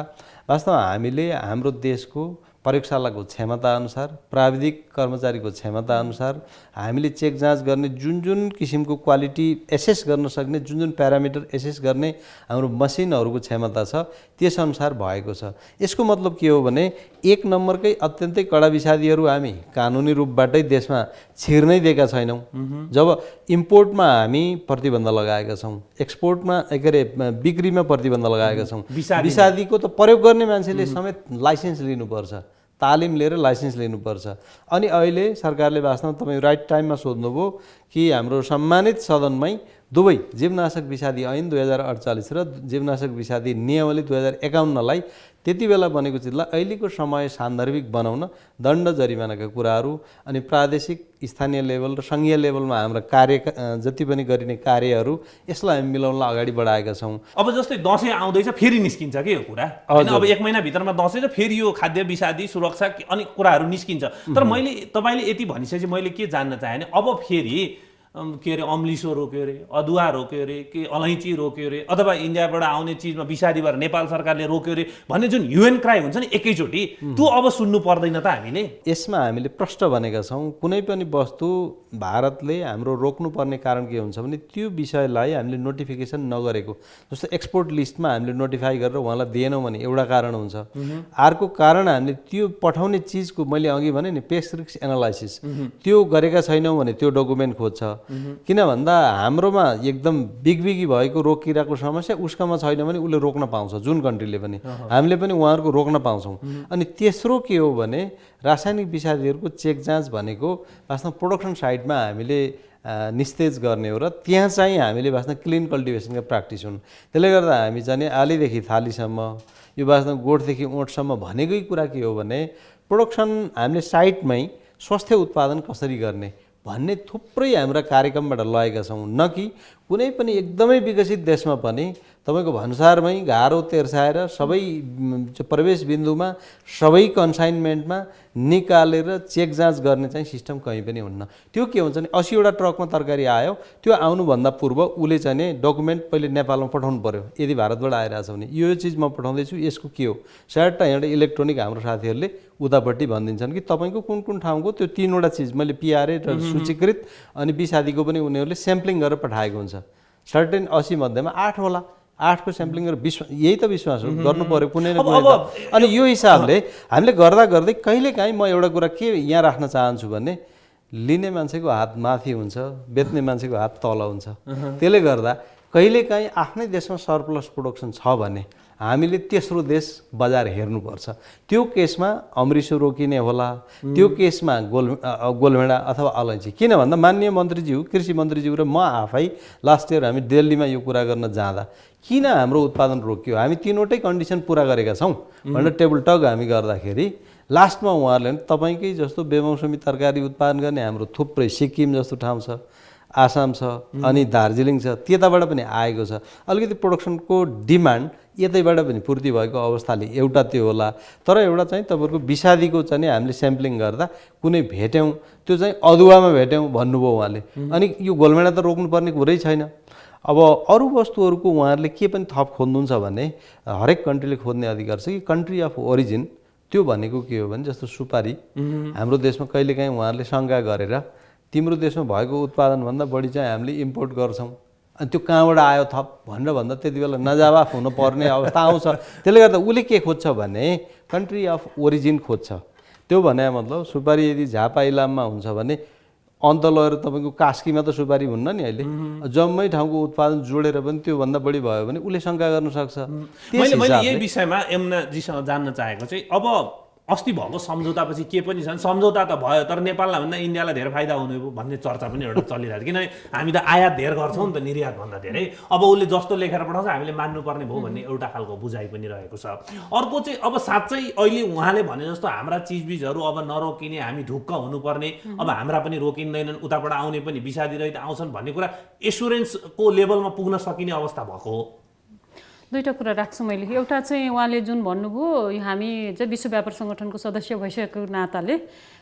वास्तवमा हामीले हाम्रो देशको प्रयोगशालाको क्षमता अनुसार, प्राविधिक कर्मचारीको क्षमता अनुसार हामीले चेक जाँच गर्ने जुन जुन किसिमको क्वालिटी एसेस गर्न सक्ने, जुन जुन प्यारामिटर एसेस गर्ने हाम्रो मसिनहरूको क्षमता छ त्यसअनुसार भएको छ। यसको मतलब के हो भने 1 नम्बरकै अत्यन्तै कडा विषादीहरू हामी कानुनी रूपबाटै देशमा छिर्नै दिएका छैनौँ। जब इम्पोर्टमा हामी प्रतिबन्ध लगाएका छौँ, एक्सपोर्टमा के अरे बिक्रीमा प्रतिबन्ध लगाएका छौँ, विषादीको त प्रयोग गर्ने मान्छेले समेत लाइसेन्स लिनुपर्छ, तालिम लिएर लाइसेन्स लिनुपर्छ। अनि अहिले सरकारले वास्तवमा तपाईँ राइट टाइममा सोध्नुभयो कि हाम्रो सम्मानित सदनमै दुवै जीवनाशक विषादी ऐन 2048 र जीवनाशक विषादी नियमावली 2051लाई त्यति बेला बनेको चिजलाई अहिलेको समय सान्दर्भिक बनाउन दण्ड जरिमानाका कुराहरू अनि प्रादेशिक स्थानीय लेभल र सङ्घीय लेभलमा हाम्रा कार्य जति पनि गरिने कार्यहरू यसलाई हामी मिलाउनलाई अगाडि बढाएका छौँ। अब जस्तै दसैँ आउँदैछ फेरि निस्किन्छ कि यो कुरा हैन, अब 1 महिनाभित्रमा दसैँ छ, फेरि यो खाद्य विषादी सुरक्षा अनि कुराहरू निस्किन्छ। तर मैले तपाईँले यति भनिसकेपछि मैले के जान्न चाहेँ भने अब फेरि के अरे अम्लिसो रोक्यो अरे, अदुवा रोक्यो अरे, के अलैँची रोक्यो अरे, अथवा इन्डियाबाट आउने चिजमा विषादी भएर नेपाल सरकारले रोक्यो अरे भन्ने जुन युएन क्राई हुन्छ नि एकैचोटि, त्यो अब सुन्नु पर्दैन त हामीले? यसमा हामीले प्रष्ट भनेका छौँ कुनै पनि वस्तु भारतले हाम्रो रोक्नुपर्ने कारण के हुन्छ भने त्यो विषयलाई हामीले नोटिफिकेसन नगरेको, जस्तो एक्सपोर्ट लिस्टमा हामीले नोटिफाई गरेर उहाँलाई दिएनौँ भने एउटा कारण हुन्छ। अर्को कारण हामीले त्यो पठाउने चिजको मैले अघि भने नि पेस्ट रिस्क एनालाइसिस त्यो गरेका छैनौँ भने त्यो डकुमेन्ट खोज्छ। किन भन्दा हाम्रोमा एकदम बिगबिगी भएको रोकिरहेको समस्या उसकामा छैन भने उसले रोक्न पाउँछ, जुन कन्ट्रीले पनि, हामीले पनि उहाँहरूको रोक्न पाउँछौँ। अनि तेस्रो के हो भने रासायनिक विषादीहरूको चेक जाँच भनेको वास्तवमा प्रोडक्सन साइडमा हामीले निस्तेज गर्ने हो र त्यहाँ चाहिँ हामीले वास्तवमा क्लिन कल्टिभेसनका प्र्याक्टिस हुन्। त्यसले गर्दा हामी चाहिँ आलीदेखि थालीसम्म यो वास्तवमा गोठदेखि ओठसम्म भनेकै कुरा के हो भने प्रोडक्सन हामीले साइटमै स्वस्थ उत्पादन कसरी गर्ने भन्ने थुप्रै हाम्रा कार्यक्रमबाट लगेका छौँ। न कि कुनै पनि एकदमै विकसित देशमा पनि तपाईँको भन्सारमै घारो तेर्साएर सबै प्रवेश बिन्दुमा सबै कन्साइनमेन्टमा निकालेर चेक जाँच गर्ने चाहिँ सिस्टम कहीँ पनि हुन्न। त्यो के हुन्छ भने 80 वटा ट्रकमा तरकारी आयो, त्यो आउनुभन्दा पूर्व उसले चाहिँ डकुमेन्ट पहिले नेपालमा पठाउनु पर्यो। यदि भारतबाट आइरहेछ भने यो चिज म पठाउँदैछु, यसको के हो, सायद एउटा इलेक्ट्रोनिक हाम्रो साथीहरूले उतापट्टि भनिदिन्छन् कि तपाईँको कुन कुन ठाउँको त्यो 3 वटा चिज मैले PRA र सूचीकृत अनि विषादीको पनि उनीहरूले स्याम्पलिङ गरेर पठाएको हुन्छ। सर्टेन 80 मध्येमा 8 होला, 8 को स्याम्पलिङ गरेर यही त विश्वास हो गर्नु पर्यो कुनै न कुनै। अनि यो हिसाबले हामीले गर्दा गर्दै कहिलेकाहीँ म एउटा कुरा के यहाँ राख्न चाहन्छु भने लिने मान्छेको हात माथि हुन्छ, बेच्ने मान्छेको हात तल हुन्छ। त्यसले गर्दा कहिलेकाहीँ आफ्नै देशमा सरप्लस प्रोडक्सन छ भने हामीले तेस्रो देश बजार हेर्नुपर्छ। त्यो केसमा अमृतसर रोकिने होला, त्यो केसमा गोलभेडा अथवा अलैँची। किन भन्दा माननीय मन्त्रीज्यू, कृषि मन्त्रीज्यू र म आफै लास्ट इयर हामी दिल्लीमा यो कुरा गर्न जाँदा किन हाम्रो उत्पादन रोकियो, हामी तीनवटै कन्डिसन पुरा गरेका छौँ भनेर टेबल टक हामी गर्दाखेरि लास्टमा उहाँहरूले तपाईँकै जस्तो बेमौसमी तरकारी उत्पादन गर्ने हाम्रो थुप्रै सिक्किम जस्तो ठाउँ छ, आसाम छ, अनि दार्जिलिङ छ, त्यताबाट पनि आएको छ। अलिकति प्रोडक्सनको डिमान्ड यतैबाट पनि पूर्ति भएको अवस्थाले एउटा त्यो होला। तर एउटा चाहिँ तपाईँहरूको विषादीको चाहिँ हामीले स्याम्पलिङ गर्दा कुनै भेट्यौँ, त्यो चाहिँ अदुवामा भेट्यौँ भन्नुभयो उहाँले। अनि यो गोलभेडा त रोक्नुपर्ने कुरै छैन। अब अरू वस्तुहरूको उहाँहरूले के पनि थप खोज्नुहुन्छ भने हरेक कन्ट्रीले खोज्ने अधिकार छ कि कन्ट्री अफ ओरिजिन त्यो भनेको के हो भने जस्तो सुपारी हाम्रो देशमा कहिलेकाहीँ उहाँहरूले शङ्का गरेर तिम्रो देशमा भएको उत्पादनभन्दा बढी चाहिँ हामीले इम्पोर्ट गर्छौँ, अनि त्यो कहाँबाट आयो थप भनेर भन्दा त्यति बेला नजवाफ हुनुपर्ने अवस्था आउँछ। त्यसले गर्दा उसले के खोज्छ भने कन्ट्री अफ ओरिजिन खोज्छ। त्यो भने मतलब सुपारी यदि झापा इलाममा हुन्छ भने अन्त लगेर तपाईँको कास्कीमा त सुपारी हुन्न नि अहिले, जम्मै ठाउँको उत्पादन जोडेर पनि त्योभन्दा बढी भयो भने उसले शङ्का गर्न सक्छ। मैले यही विषयमा यमुनाजीसँग जान्न चाहेको चाहिँ अब अस्ति भएको सम्झौतापछि के पनि छन्, सम्झौता त भयो तर नेपाललाई भन्दा इन्डियालाई धेरै फाइदा हुने भन्ने चर्चा पनि एउटा चलिरहेको छ। किनभने हामी त आयात धेर गर्छौँ नि त निर्यात भन्दा धेरै। अब उसले जस्तो लेखेर पठाउँछ हामीले मान्नुपर्ने भयो भन्ने एउटा खालको बुझाइ पनि रहेको छ। अर्को चाहिँ अब साँच्चै अहिले उहाँले भने जस्तो हाम्रा चिजबिजहरू अब नरोकिने, हामी ढुक्क हुनुपर्ने, अब हाम्रा पनि रोकिँदैनन्, उताबाट आउने पनि विषादी रहित आउँछन् भन्ने कुरा एस्युरेन्सको लेभलमा पुग्न सकिने अवस्था भएको हो। दुईवटा कुरा राख्छु मैले। एउटा चाहिँ उहाँले जुन भन्नुभयो हामी चाहिँ विश्व व्यापार सङ्गठनको सदस्य भइसकेको नाताले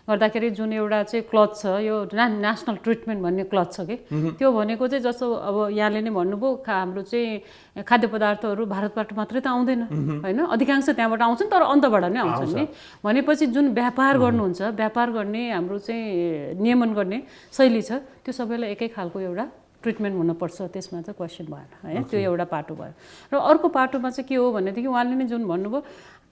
गर्दाखेरि जुन एउटा चाहिँ क्लज छ, यो नेसनल ट्रिटमेन्ट भन्ने क्लज छ कि त्यो भनेको चाहिँ जस्तो अब यहाँले नै भन्नुभयो हाम्रो चाहिँ खाद्य पदार्थहरू भारतबाट मात्रै त आउँदैन होइन, अधिकांश त्यहाँबाट आउँछन् तर अन्तबाट नै आउँछन् नि। भनेपछि जुन व्यापार गर्नुहुन्छ, व्यापार गर्ने हाम्रो चाहिँ नियमन गर्ने शैली छ त्यो सबैलाई एकै खालको एउटा ट्रिटमेन्ट हुनुपर्छ, त्यसमा चाहिँ क्वेसन भएन है। त्यो एउटा पाटो भयो। र अर्को पाटोमा चाहिँ के हो भनेदेखि उहाँले नै जुन भन्नुभयो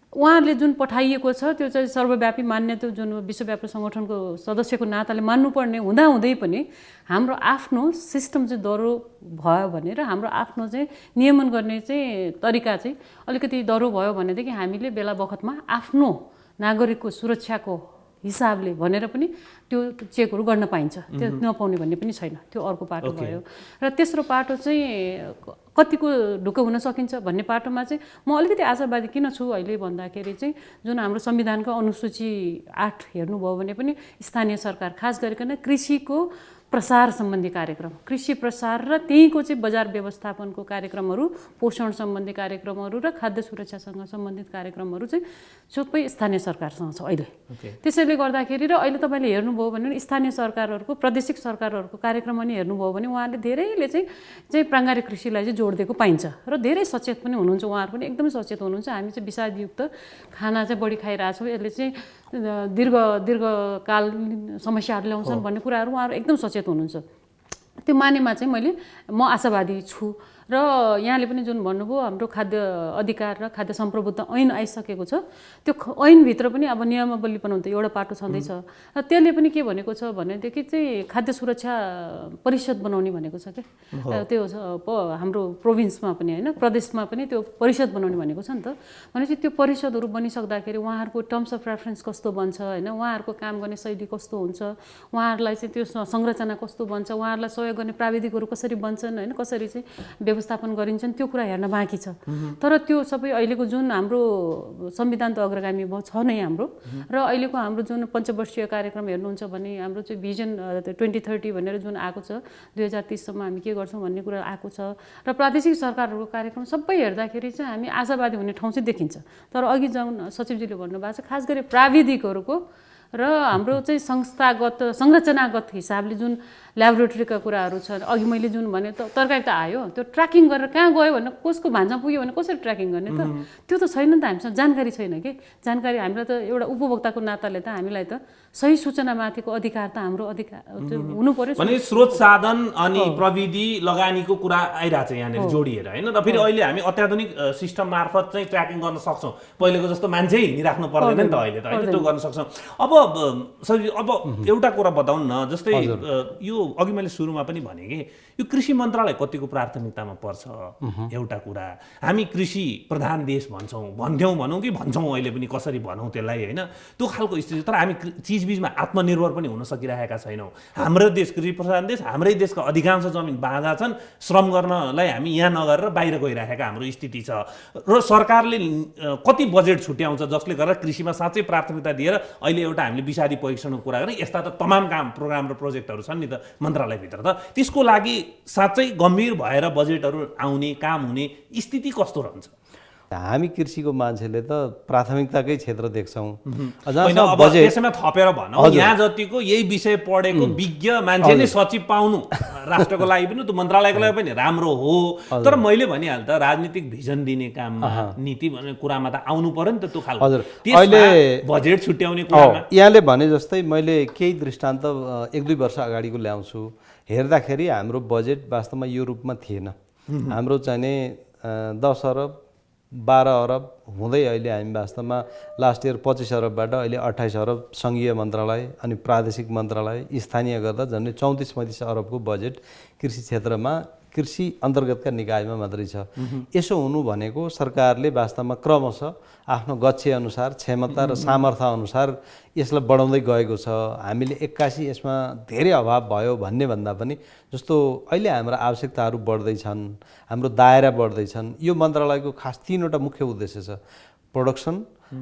उहाँले जुन पठाइएको छ त्यो चाहिँ सर्वव्यापी मान्य, त्यो जुन विश्व व्यापार सङ्गठनको सदस्यको नाताले मान्नुपर्ने हुँदाहुँदै पनि हाम्रो आफ्नो सिस्टम चाहिँ दह्रो भयो भने र हाम्रो आफ्नो चाहिँ नियमन गर्ने चाहिँ तरिका चाहिँ अलिकति दह्रो भयो भनेदेखि हामीले बेला बखतमा आफ्नो नागरिकको सुरक्षाको हिसाबले भनेर पनि त्यो चेकहरू गर्न पाइन्छ, त्यो नपाउने भन्ने पनि छैन। त्यो अर्को पाटो भयो। र तेस्रो पाटो चाहिँ कतिको ढुक्क हुन सकिन्छ भन्ने पाटोमा चाहिँ म अलिकति आशावादी किन छु अहिले भन्दाखेरि चाहिँ जुन हाम्रो संविधानको अनुसूची 8 हेर्नुभयो भने पनि स्थानीय सरकार खास गरिकन कृषिको प्रसार सम्बन्धी कार्यक्रम, कृषि प्रसार र त्यहीँको चाहिँ बजार व्यवस्थापनको कार्यक्रमहरू, पोषण सम्बन्धी कार्यक्रमहरू र खाद्य सुरक्षासँग सम्बन्धित कार्यक्रमहरू चाहिँ सबै स्थानीय सरकारसँग छ अहिले। त्यसैले गर्दाखेरि र अहिले तपाईँले हेर्नुभयो भने स्थानीय सरकारहरूको, प्रादेशिक सरकारहरूको कार्यक्रम पनि हेर्नुभयो भने उहाँले धेरैले चाहिँ प्राङ्गारिक कृषिलाई चाहिँ जोड दिएको पाइन्छ र धेरै सचेत पनि हुनुहुन्छ। उहाँहरू पनि एकदमै सचेत हुनुहुन्छ। हामी चाहिँ विषादयुक्त खाना चाहिँ बढी खाइरहेछौँ, यसले चाहिँ दीर्घकालीन समस्याहरू ल्याउँछन् भन्ने कुराहरू उहाँहरू एकदम सचेत हुनुहुन्छ। त्यो मानेमा चाहिँ म आशावादी छु। र यहाँले पनि जुन भन्नुभयो हाम्रो खाद्य अधिकार र खाद्य सम्प्रभुत्व ऐन आइसकेको छ, त्यो ऐनभित्र पनि अब नियमावली बनाउनु त एउटा पाटो छँदैछ। र त्यसले पनि के भनेको छ भनेदेखि चाहिँ खाद्य सुरक्षा परिषद बनाउने भनेको छ क्या, त्यो हाम्रो प्रोभिन्समा पनि होइन, प्रदेशमा पनि त्यो परिषद बनाउने भनेको छ नि त। भनेपछि त्यो परिषदहरू बनिसक्दाखेरि उहाँहरूको टर्म्स अफ रेफरेन्स कस्तो बन्छ होइन, उहाँहरूको काम गर्ने शैली कस्तो हुन्छ, उहाँहरूलाई चाहिँ त्यो संरचना कस्तो बन्छ, उहाँहरूलाई सहयोग गर्ने प्राविधिकहरू कसरी बन्छन् होइन, कसरी चाहिँ व्यवस्थापन गरिन्छन्, त्यो कुरा हेर्न बाँकी छ। तर त्यो सबै अहिलेको जुन हाम्रो संविधान त अग्रगामी छ नै हाम्रो, र अहिलेको हाम्रो जुन पञ्चवर्षीय कार्यक्रम हेर्नुहुन्छ भने हाम्रो चाहिँ भिजन 2030 भनेर जुन आएको छ, 2030 सम्म हामी के गर्छौँ भन्ने कुरा आएको छ। र प्रादेशिक सरकारहरूको कार्यक्रम सबै हेर्दाखेरि चाहिँ हामी आशावादी हुने ठाउँ चाहिँ देखिन्छ। तर अघि जुन सचिवजीले भन्नुभएको छ खास गरी प्राविधिकहरूको र हाम्रो चाहिँ संस्थागत संरचनागत हिसाबले जुन ल्याबोरेटरीका कुराहरू छन्, अघि मैले जुन भने तरकारी त आयो, त्यो ट्र्याकिङ गरेर कहाँ गयो भने कसको भान्जा पुग्यो भने कसरी ट्र्याकिङ गर्ने त, त्यो त छैन नि त। हामीसँग जानकारी छैन कि, जानकारी हामीलाई त एउटा उपभोक्ताको नाताले त हामीलाई त सही सूचनामाथिको अधिकार त हाम्रो अधिकार हुनु पर्यो। भने स्रोत साधन अनि प्रविधि लगानीको कुरा आइरहेको छ यहाँनिर जोडिएर होइन। र फेरि अहिले हामी अत्याधुनिक सिस्टम मार्फत चाहिँ ट्र्याकिङ गर्न सक्छौँ, पहिलेको जस्तो मान्छे हिँडिराख्नु पर्दैन नि त अहिले त होइन, त्यो गर्न सक्छौँ। अब सर अब एउटा कुरा बताउनु न, जस्तै यो अघि मैले सुरुमा पनि भने कि यो कृषि मन्त्रालय कतिको प्राथमिकतामा पर्छ एउटा कुरा। हामी कृषि प्रधान देश भन्थ्यौँ भनौँ कि भन्छौँ अहिले पनि, कसरी भनौँ त्यसलाई होइन, त्यो खालको स्थिति। तर हामी चिजबिजमा आत्मनिर्भर पनि हुन सकिरहेका छैनौँ। हाम्रो देश कृषि प्रधान देश, हाम्रै देशका अधिकांश जमिन बाँझा छन्, श्रम गर्नलाई हामी यहाँ नगरेर बाहिर गइरहेका हाम्रो स्थिति छ। र सरकारले कति बजेट छुट्याउँछ जसले गर्दा कृषिमा साँच्चै प्राथमिकता दिएर अहिले एउटा हामीले विषादी परीक्षणको कुरा गरेँ, यस्ता त तमाम काम प्रोग्राम र प्रोजेक्टहरू छन् नि त मन्त्रालयभित्र। त त्यसको लागि साँच्चै गम्भीर भएर बजेटहरू आउने, काम हुने स्थिति कस्तो रहन्छ? हामी कृषिको मान्छेले त प्राथमिकताकै क्षेत्र देख्छौँ। त्यसैमा थपेर भनौँ, यहाँ जतिको यही विषय पढेको विज्ञ मान्छे नै सचिव पाउनु राष्ट्रको लागि पनि, त्यो मन्त्रालयको लागि पनि राम्रो हो। तर मैले भनिहालेँ त, राजनीतिक भिजन दिने काममा, नीति भन्ने कुरामा त आउनु पर्यो नि त त्यो खालको। अहिले बजेट छुट्याउने कुरामा यहाँले भने जस्तै मैले केही दृष्टान्त 1-2 वर्ष अगाडिको ल्याउँछु। हेर्दाखेरि हाम्रो बजेट वास्तवमा यो रूपमा थिएन। हाम्रो चाहिँ 10 अरब 12 अरब हुँदै अहिले हामी वास्तवमा लास्ट इयर 25 अरबबाट अहिले 28 अरब सङ्घीय मन्त्रालय अनि प्रादेशिक मन्त्रालय स्थानीय गर्दा झन्डै 34-35 अरबको बजेट कृषि क्षेत्रमा, कृषि अन्तर्गतका निकायमा मात्रै छ। यसो हुनु भनेको सरकारले वास्तवमा क्रमशः आफ्नो गच्छे अनुसार, क्षमता र सामर्थ्य अनुसार यसलाई बढाउँदै गएको छ। हामीले 81 यसमा धेरै अभाव भयो भन्ने भन्दा पनि, जस्तो अहिले हाम्रा आवश्यकताहरू बढ्दैछन्, हाम्रो दायरा बढ्दैछन्। यो मन्त्रालयको खास 3वटा मुख्य उद्देश्य छ: प्रोडक्सन,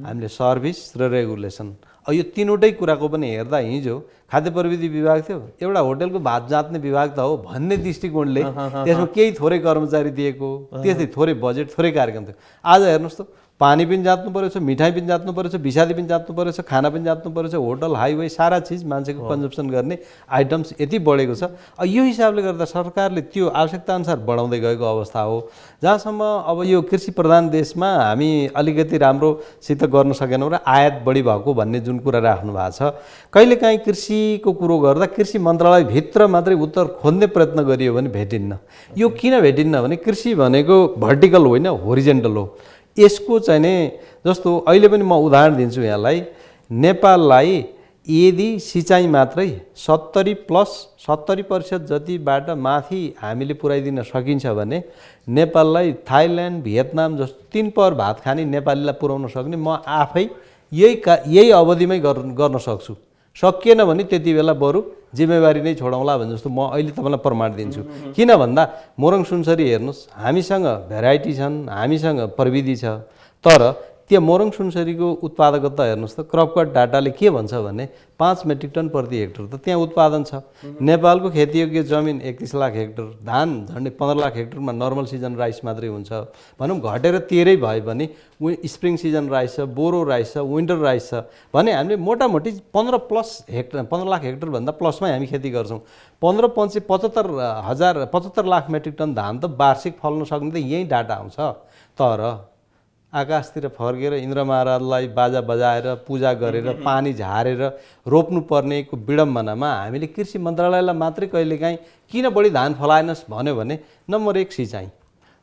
हामीले सर्भिस र रेगुलेसन। यो 3वटै कुराको पनि हेर्दा हिजो खाद्य प्रविधि विभाग थियो, एउटा होटलको भात जाँच्ने विभाग त हो भन्ने दृष्टिकोणले त्यसमा केही थोरै कर्मचारी दिएको, त्यस्तै थोरै बजेट, थोरै कार्यक्रम थियो। आज हेर्नुहोस् त, पानी पनि जाँच्नु परेछ, मिठाई पनि जाँच्नु परेछ, विषादी पनि जाँच्नु परेछ, खाना पनि जाँच्नु परेछ, होटल, हाइवे, सारा चिज मान्छेको कन्जम्सन गर्ने आइटम्स यति बढेको छ। यो हिसाबले गर्दा सरकारले त्यो आवश्यकताअनुसार बढाउँदै गएको अवस्था हो। जहाँसम्म अब यो कृषि प्रधान देशमा हामी अलिकति राम्रोसित गर्न सकेनौँ र आयात बढी भएको भन्ने जुन कुरा राख्नु भएको छ, कहिलेकाहीँ कृषिको कुरो गर्दा कृषि मन्त्रालयभित्र मात्रै उत्तर खोज्ने प्रयत्न गरियो भने भेटिन्न। यो किन भेटिन्न भने कृषि भनेको भर्टिकल होइन, होरिजेन्टल हो। यसको चाहिँ नि जस्तो अहिले पनि म उदाहरण दिन्छु यहाँलाई, नेपाललाई यदि सिँचाइ मात्रै 70% जतिबाट माथि हामीले पुर्याइदिन सकिन्छ भने नेपाललाई थाइल्यान्ड, भियतनाम जस्तो 3 पहर भात खाने नेपालीलाई पुर्याउन सक्ने म आफै यही अवधिमै गर्न सक्छु। सकिएन भने त्यति बेला बरु जिम्मेवारी नै छोडाउँला भने जस्तो म अहिले तपाईँलाई प्रमाण दिन्छु। किन भन्दा मोरङ सुनसरी हेर्नुहोस्, हामीसँग भेराइटी छन्, हामीसँग प्रविधि छ, तर त्यो मोरङ सुनसरीको उत्पादकता हेर्नुहोस् त, क्रपकट डाटाले के भन्छ भने 5 मेट्रिक टन प्रति हेक्टर त त्यहाँ उत्पादन छ। नेपालको खेतीयोग्य जमिन 31 लाख हेक्टर, धान झन्डै 15 लाख हेक्टरमा नर्मल सिजन राइस मात्रै हुन्छ भनौँ, घटेर 13 भयो भने स्प्रिङ सिजन राइस छ, बोरो राइस छ, विन्टर राइस छ भने हामीले मोटामोटी 15 लाख हेक्टरभन्दा प्लसमै हामी खेती गर्छौँ। 75 लाख मेट्रिक टन धान त वार्षिक फल्न सक्ने त यही डाटा आउँछ। तर आकाशतिर फर्केर इन्द्र महाराजलाई बाजा बजाएर पूजा गरेर पानी झारेर रोप्नु पर्नेको विडम्बनामा हामीले कृषि मन्त्रालयलाई मात्रै कहिलेकाहीँ किन बढी धान फलाएनस् भन्यो भने नम्बर 1 सिँचाइ,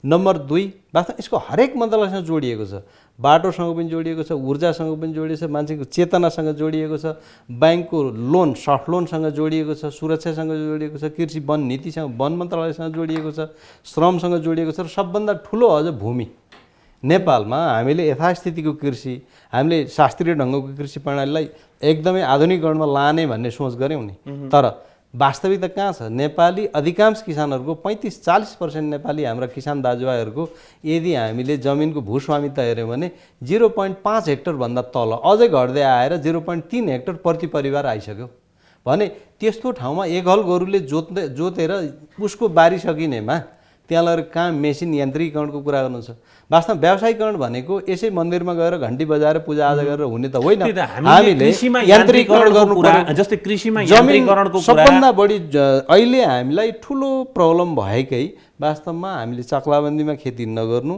नम्बर 2 वास्तवमा यसको हरेक मन्त्रालयसँग जोडिएको छ। बाटोसँग पनि जोडिएको छ, ऊर्जासँग पनि जोडिएको छ, मान्छेको चेतनासँग जोडिएको छ, ब्याङ्कको लोन, सफ्ट लोनसँग जोडिएको छ, सुरक्षासँग जोडिएको छ, कृषि वन नीतिसँग, वन मन्त्रालयसँग जोडिएको छ, श्रमसँग जोडिएको छ, र सबभन्दा ठुलो अझ भूमि। नेपालमा हामीले यथास्थितिको कृषि, हामीले शास्त्रीय ढङ्गको कृषि प्रणालीलाई एकदमै आधुनिकरणमा लाने भन्ने सोच गऱ्यौँ नि, तर वास्तविकता कहाँ छ? नेपाली अधिकांश किसानहरूको 35-40% नेपाली हाम्रा किसान दाजुभाइहरूको यदि हामीले जमिनको भूस्वामित्व हेऱ्यौँ भने 0.5 हेक्टरभन्दा तल, अझै घट्दै आएर 0.3 हेक्टर प्रति परिवार आइसक्यो भने त्यस्तो ठाउँमा एक हल गोरुले जोतेर उसको बारी सकिनेमा त्यहाँ लगेर कहाँ मेसिन यन्त्रीकरणको कुरा गर्नु छ। वास्तवमा व्यावसायिकरण भनेको यसै मन्दिरमा गएर घन्टी बजाएर पूजाआजा गरेर हुने त होइन। हामीले यन्त्रीकरण गर्नु पर्यो। जस्तै कृषिमा यन्त्रीकरणको कुरा सबभन्दा बढी अहिले हामीलाई ठुलो प्रब्लम भएकै वास्तवमा हामीले चक्लाबन्दीमा खेती नगर्नु,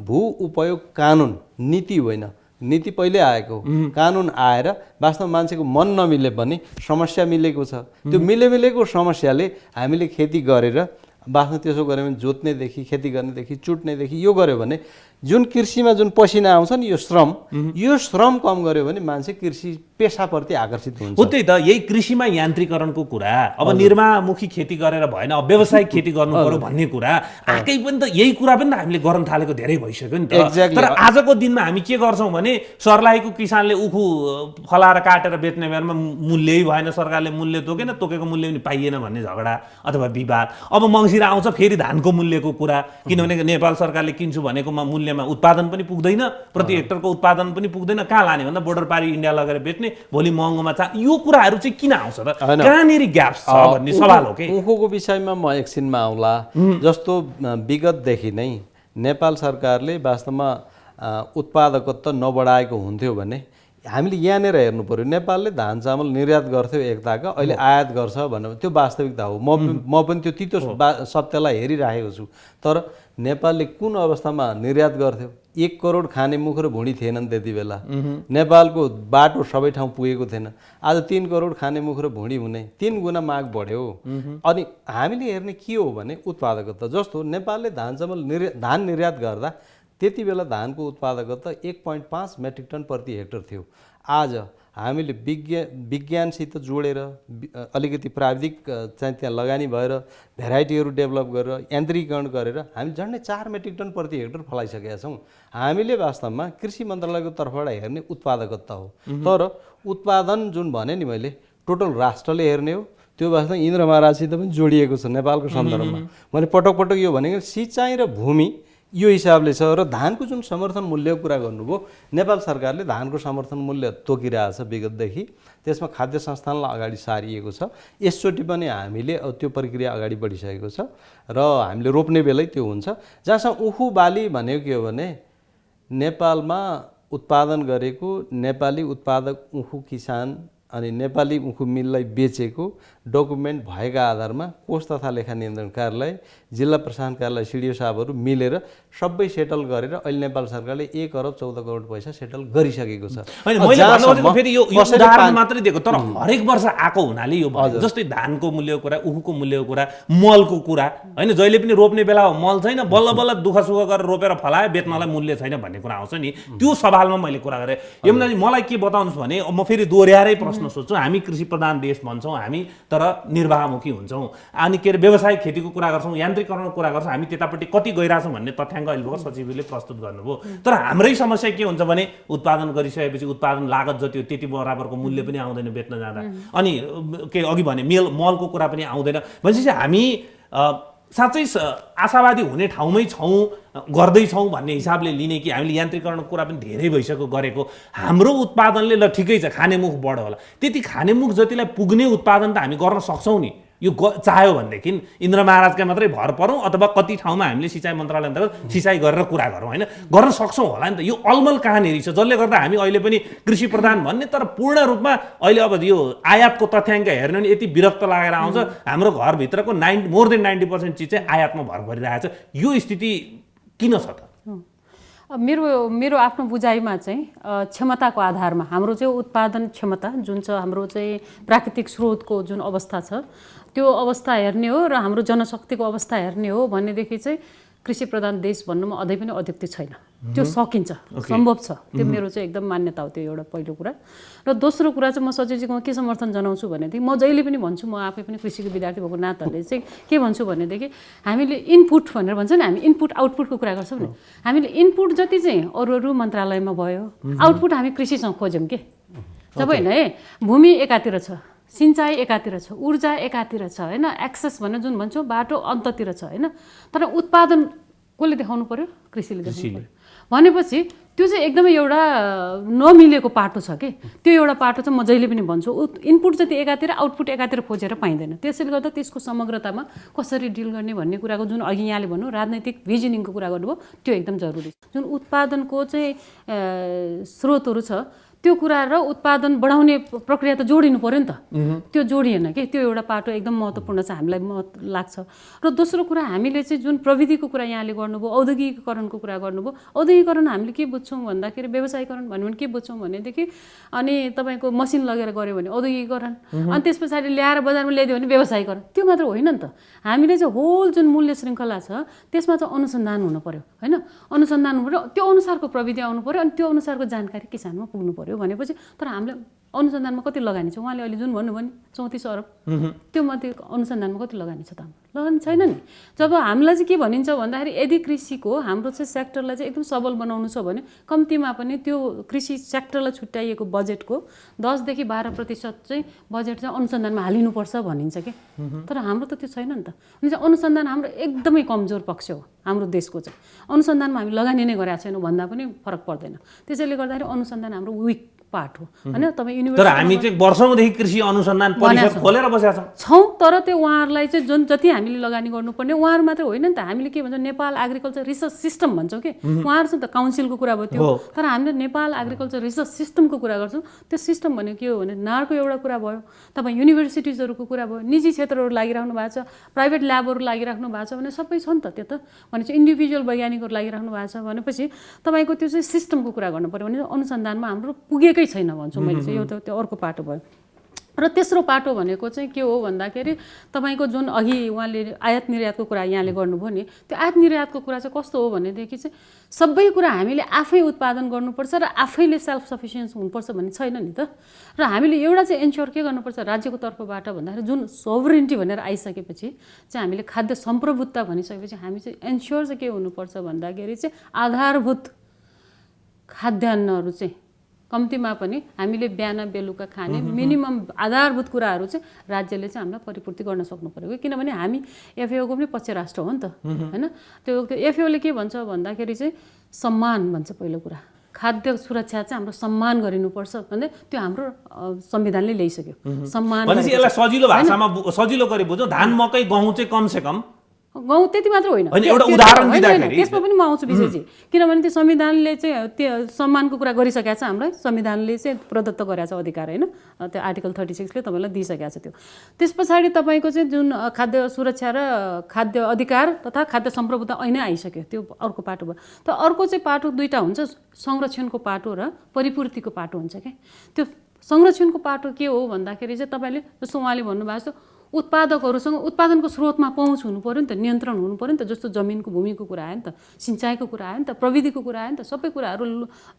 भू उपयोग कानुन नीति होइन, नीति पहिले आएको, कानुन आएर वास्तवमा मान्छेको मन नमिले पनि समस्या मिलेको छ। त्यो मिलेको समस्याले हामीले खेती गरेर वास्तवमा त्यसो गऱ्यो भने जोत्नेदेखि खेती गर्नेदेखि चुट्नेदेखि यो गर्यो भने जुन कृषिमा जुन पसिना आउँछ नि यो श्रम कम गर्यो भने मान्छे कृषि पेसाप्रति आकर्षित हुन्छ। हो त्यही त, यही कृषिमा यान्त्रिकरणको कुरा, अब निर्मामुखी खेती गरेर भएन, अब व्यावसायिक खेती गर्नु पर्यो भन्ने कुरा आएकै पनि त यही कुरा पनि त हामीले गर्न थालेको धेरै भइसक्यो नि त। तर आजको दिनमा हामी के गर्छौँ भने सर्लाहीको किसानले उखु फलाएर काटेर बेच्ने बेलामा मूल्यै भएन, सरकारले मूल्य तोकेन, तोकेको मूल्य पनि पाइएन भन्ने झगडा अथवा विवाद। अब मङ्सिर आउँछ फेरि धानको मूल्यको कुरा, किनभने नेपाल सरकारले किन्छु भनेको मूल्यमा उत्पादन पनि पुग्दैन, प्रति हेक्टरको उत्पादन पनि पुग्दैन, कहाँ लाने भन्दा बोर्डर पारी इन्डिया लगेर बेच्ने, भोलि महँगोमा यो कुराहरू चाहिँ किन आउँछ त, कहाँनिर ग्याप्स छ भन्ने सवाल हो कि। उखुको विषयमा म एकछिनमा आउँला। जस्तो विगतदेखि नै नेपाल सरकारले वास्तवमा उत्पादकत्व नबढाएको हुन्थ्यो भने हामीले यहाँनिर हेर्नु पर्यो। नेपालले धान चामल निर्यात गर्थ्यो एकताका, अहिले आयात गर्छ भन्नु त्यो वास्तविकता हो। म पनि त्यो तितो सत्यलाई हेरिराखेको छु। तर नेपालले कुन अवस्थामा निर्यात गर्थ्यो? 1 करोड खाने मुख र भुँडी थिएनन् त्यति बेला। नेपालको बाटो सबै ठाउँ पुगेको थिएन। आज 3 करोड खाने मुख र भुँडी हुने 3 गुणा माग बढ्यो। अनि हामीले हेर्ने के हो भने उत्पादकत्व। जस्तो नेपालले धान चामल धान निर्यात गर्दा त्यति बेला धानको उत्पादकत्व 1.5 मेट्रिक टन प्रति हेक्टर थियो। आज हामीले विज्ञानसित जोडेर अलिकति प्राविधिक चाहिँ त्यहाँ लगानी भएर भेराइटीहरू डेभलप गरेर यान्त्रिकीकरण गरेर हामी झन्डै 4 मेट्रिक टन प्रति हेक्टर फलाइसकेका छौँ। हामीले वास्तवमा कृषि मन्त्रालयको तर्फबाट हेर्ने उत्पादकत्व हो। तर उत्पादन जुन भने नि मैले टोटल राष्ट्रले हेर्ने हो, त्यो वास्तवमा इन्द्र महाराजसित पनि जोडिएको छ नेपालको सन्दर्भमा। मैले पटक पटक यो भनेको सिँचाइ र भूमि यो हिसाबले छ। र धानको जुन समर्थन मूल्यको कुरा गर्नुभयो, नेपाल सरकारले धानको समर्थन मूल्य तोकिरहेछ विगतदेखि। त्यसमा खाद्य संस्थानलाई अगाडि सारिएको छ। यसचोटि पनि हामीले त्यो प्रक्रिया अगाडि बढिसकेको छ र हामीले रोप्ने बेलै त्यो हुन्छ। जहाँसम्म उखु बाली भनेको के हो भने नेपालमा उत्पादन गरेको नेपाली उत्पादक उखु किसान अनि नेपाली उखु मिललाई बेचेको डकुमेन्ट भएका आधारमा कोष तथा लेखा नियन्त्रण कार्यालय, जिल्ला प्रशासन कार्यालय, सिडिओ साहबहरू मिलेर सबै सेटल गरेर अहिले नेपाल सरकारले 1 अरब 14 करोड पैसा सेटल गरिसकेको छ। हैन, मैले भन्नु खोजेको फेरि यो उदाहरण मात्रै दिएको, तर हरेक वर्ष आएको हुनाले यो भयो। जस्तै धानको मूल्यको कुरा, उखुको मूल्यको कुरा, मलको कुरा, हैन, जहिले पनि रोप्ने बेला मल छैन, बल्ल बल्ल दुःख सुख गरेर रोपेर फलायो, बेच्नलाई मूल्य छैन भन्ने कुरा आउँछ नि। त्यो सवालमा मैले कुरा गरेँ। यमुनाजी मलाई के बताउनुहोस् भने म फेरि दोहोऱ्याएरै प्रश्न सोध्छु। हामी कृषि प्रधान देश भन्छौँ हामी, तर निर्वाहमुखी हुन्छौँ। अनि के अरे व्यावसायिक खेतीको कुरा गर्छौँ, यान्त्रिकरणको कुरा गर्छौँ, हामी त्यतापट्टि कति गइरहेछौँ भन्ने तथ्याङ्क अहिले भर्खर सचिवले प्रस्तुत गर्नुभयो। तर हाम्रै समस्या के हुन्छ भने उत्पादन गरिसकेपछि उत्पादन लागत जति हो त्यति बराबरको मूल्य पनि आउँदैन बेच्न जाँदा। अनि के अघि भने मलको कुरा पनि आउँदैन भनेपछि हामी साँच्चै आशावादी हुने ठाउँमै छौँ, गर्दैछौँ भन्ने हिसाबले लिने कि हामीले यान्त्रिकरणको कुरा पनि धेरै भइसक्यो गरेको। हाम्रो उत्पादनले ल ठिकै छ, खानेमुख बढ्यो होला, त्यति खानेमुख जतिलाई पुग्ने उत्पादन त हामी गर्न सक्छौँ नि। यो चाह्यो भनेदेखि इन्द्र महाराजका मात्रै भर परौँ अथवा कति ठाउँमा हामीले सिँचाइ मन्त्रालय अन्तर्गत सिँचाइ गरेर कुरा गरौँ, होइन, गर्न सक्छौँ होला नि त। यो अलमल कहाँनिर छ जसले गर्दा हामी अहिले पनि कृषि प्रधान भन्ने, तर पूर्ण रूपमा अहिले अब यो आयातको तथ्याङ्क हेर्ने भने यति विरक्त लागेर आउँछ। हाम्रो घरभित्रको मोर देन 90% चिज चाहिँ आयातमा भर परिरहेको छ। यो स्थिति किन छ त? मेरो आफ्नो बुझाइमा चाहिँ क्षमताको आधारमा हाम्रो चाहिँ उत्पादन क्षमता जुन छ, हाम्रो चाहिँ प्राकृतिक स्रोतको जुन अवस्था छ त्यो अवस्था हेर्ने हो र हाम्रो जनशक्तिको अवस्था हेर्ने हो भनेदेखि चाहिँ कृषि प्रधान देश भन्नुमा अझै पनि अत्युक्ति छैन। त्यो सकिन्छ, सम्भव छ। त्यो मेरो चाहिँ एकदम मान्यता हो। त्यो एउटा पहिलो कुरा। र दोस्रो कुरा चाहिँ म सचिवजीकोमा के समर्थन जनाउँछु भनेदेखि म जहिले पनि भन्छु, म आफै पनि कृषिको विद्यार्थी भएको नाताले चाहिँ के भन्छु भनेदेखि हामीले इनपुट भनेर भन्छ नि, हामी इनपुट आउटपुटको कुरा गर्छौँ नि। हामीले इनपुट जति चाहिँ अरू मन्त्रालयमा भयो, आउटपुट हामी कृषिसँग खोज्यौँ के जब, होइन है, भूमि एकातिर छ, सिँचाइ एकातिर छ, ऊर्जा एकातिर छ, होइन, एक्सेस भनेर जुन भन्छौँ बाटो अन्ततिर छ, होइन, तर उत्पादन कसले देखाउनु पर्यो? कृषिले देखाउनु पर्यो। भनेपछि त्यो चाहिँ एकदमै एउटा नमिलेको पाटो छ कि। त्यो एउटा पाटो चाहिँ म जहिले पनि भन्छु इनपुट जति एकातिर आउटपुट एकातिर खोजेर पाइँदैन। त्यसैले गर्दा त्यसको समग्रतामा कसरी डिल गर्ने भन्ने कुराको जुन अघि यहाँले भन्नु राजनैतिक भिजनिङको कुरा गर्नुभयो त्यो एकदम जरुरी छ। जुन उत्पादनको चाहिँ स्रोतहरू छ त्यो कुरा र उत्पादन बढाउने प्रक्रिया त जोडिनु पर्यो नि त। त्यो जोडिएन कि, त्यो एउटा पाटो एकदम महत्त्वपूर्ण छ हामीलाई लाग्छ। र दोस्रो कुरा हामीले चाहिँ जुन प्रविधिको कुरा यहाँले गर्नुभयो, औद्योगिकीकरणको कुरा गर्नुभयो, औद्योगिकीकरण हामीले के बुझ्छौँ भन्दाखेरि व्यवसायीकरण भन्यो भने के बुझ्छौँ भनेदेखि अनि तपाईँको मसिन लगेर गऱ्यो भने औद्योगिकीकरण, अनि त्यस पछाडि ल्याएर बजारमा ल्याइदियो भने व्यवसायीकरण। त्यो मात्र होइन नि त, हामीले चाहिँ होल जुन मूल्य श्रृङ्खला छ त्यसमा चाहिँ अनुसन्धान हुनु पर्यो होइन, अनुसन्धान हुनु पर्यो, त्यो अनुसारको प्रविधि आउनु पर्यो, अनि त्यो अनुसारको जानकारी किसानमा पुग्नु पर्यो भनेपछि। तर हामीले अनुसन्धानमा कति लगानी छ, उहाँले अहिले जुन भन्नुभयो नि 34 अरब, त्यो मध्ये अनुसन्धानमा कति लगानी छ त? लगानी छैन नि। जब हामीलाई चाहिँ के भनिन्छ भन्दाखेरि यदि कृषिको हाम्रो चाहिँ सेक्टरलाई चाहिँ एकदम सबल बनाउनु छ भने कम्तीमा पनि त्यो कृषि सेक्टरलाई छुट्याइएको बजेटको 10 देखि 12% चाहिँ बजेट चाहिँ अनुसन्धानमा हालिनुपर्छ भनिन्छ कि। तर हाम्रो त त्यो छैन नि त। भने चाहिँ अनुसन्धान हाम्रो एकदमै कमजोर पक्ष हो हाम्रो देशको चाहिँ। अनुसन्धानमा हामी लगानी नै गरेका छैनौँ भन्दा पनि फरक पर्दैन। त्यसैले गर्दाखेरि अनुसन्धान हाम्रो विक पार्ट हो होइन। तपाईँ युनिभर्सिटी तर हामी चाहिँ वर्षौँदेखि कृषि अनुसन्धान परिषद खोलेर बसेका छौँ, तर त्यो उहाँहरूलाई चाहिँ जुन जति हामीले लगानी गर्नुपर्ने उहाँहरू मात्र होइन नि त। हामीले के भन्छौँ, नेपाल एग्रिकल्चर रिसर्च सिस्टम भन्छौँ कि, उहाँहरूसँग त काउन्सिलको कुरा भयो त्यो, तर हामीले नेपाल एग्रिकल्चर रिसर्च सिस्टमको कुरा गर्छौँ। त्यो सिस्टम भनेको के हो भने नारको एउटा कुरा भयो, तपाईँ युनिभर्सिटिजहरूको कुरा भयो, निजी क्षेत्रहरू लागिराख्नु भएको छ, प्राइभेट ल्याबहरू लागिराख्नु भएको छ भने सबै छ नि त। त्यो त भनेपछि इन्डिभिजुअल वैज्ञानिकहरू लागिराख्नु भएको छ भनेपछि तपाईँको त्यो चाहिँ सिस्टमको कुरा गर्नु पऱ्यो भने अनुसन्धानमा हाम्रो पुगेकै छैन भन्छु मैले चाहिँ। यो त त्यो अर्को पाटो भयो। र तेस्रो पाटो भनेको चाहिँ के हो भन्दाखेरि तपाईँको जुन अघि उहाँले आयात निर्यातको कुरा यहाँले गर्नुभयो नि, त्यो आयात निर्यातको कुरा चाहिँ कस्तो हो भनेदेखि चाहिँ सबै कुरा हामीले आफै उत्पादन गर्नुपर्छ र आफैले सेल्फ सफिसियन्स हुनुपर्छ भन्ने छैन नि त। र हामीले एउटा चाहिँ एन्स्योर के गर्नुपर्छ राज्यको तर्फबाट भन्दाखेरि जुन सोभरेन्टी भनेर आइसकेपछि चाहिँ हामीले खाद्य सम्प्रभुत्ता भनिसकेपछि हामी चाहिँ एन्स्योर चाहिँ के हुनुपर्छ भन्दाखेरि चाहिँ आधारभूत खाद्यान्नहरू चाहिँ कम्तीमा पनि हामीले बिहान बेलुका खाने मिनिमम आधारभूत कुराहरू चाहिँ राज्यले चाहिँ हामीलाई परिपूर्ति गर्न सक्नु पर्यो। किनभने हामी एफएओको पनि पक्ष राष्ट्र हो नि त होइन। त्यो एफएओले के भन्छ भन्दाखेरि चाहिँ सम्मान भन्छ पहिलो कुरा, खाद्य सुरक्षा चाहिँ हाम्रो सम्मान गरिनुपर्छ भन्दै त्यो हाम्रो संविधानले ल्याइसक्यो। सम्मान भनेपछि यसलाई सजिलो भाषामा सजिलो गरी बुझौँ, धान मकै गहुँ चाहिँ कमसे कम गाउँ त्यति मात्र होइन, एउटा उदाहरण दिँदाखेरि त्यसमा पनि म आउँछु विशेषजी। किनभने त्यो संविधानले चाहिँ त्यो सम्मानको कुरा गरिसकेको छ हामीलाई, संविधानले चाहिँ प्रदत्त गरेको छ अधिकार होइन, त्यो आर्टिकल 36ले तपाईँलाई दिइसकेको छ त्यो। त्यस पछाडि तपाईँको चाहिँ जुन खाद्य सुरक्षा र खाद्य अधिकार तथा खाद्य सम्प्रभुत्ता ऐनै आइसक्यो, त्यो अर्को पाटो भयो। त अर्को चाहिँ पाटो दुईवटा हुन्छ, संरक्षणको पाटो र परिपूर्तिको पाटो हुन्छ क्या। त्यो संरक्षणको पाटो के हो भन्दाखेरि चाहिँ तपाईँले जस्तो उहाँले भन्नुभएको छ उत्पादकहरूसँग उत्पादनको स्रोतमा पहुँच हुनु पऱ्यो नि त, नियन्त्रण हुनु पऱ्यो नि त। जस्तो जमिनको भूमिको कुरा आयो नि त, सिँचाइको कुरा आयो नि त, प्रविधिको कुरा आयो नि त, सबै कुराहरू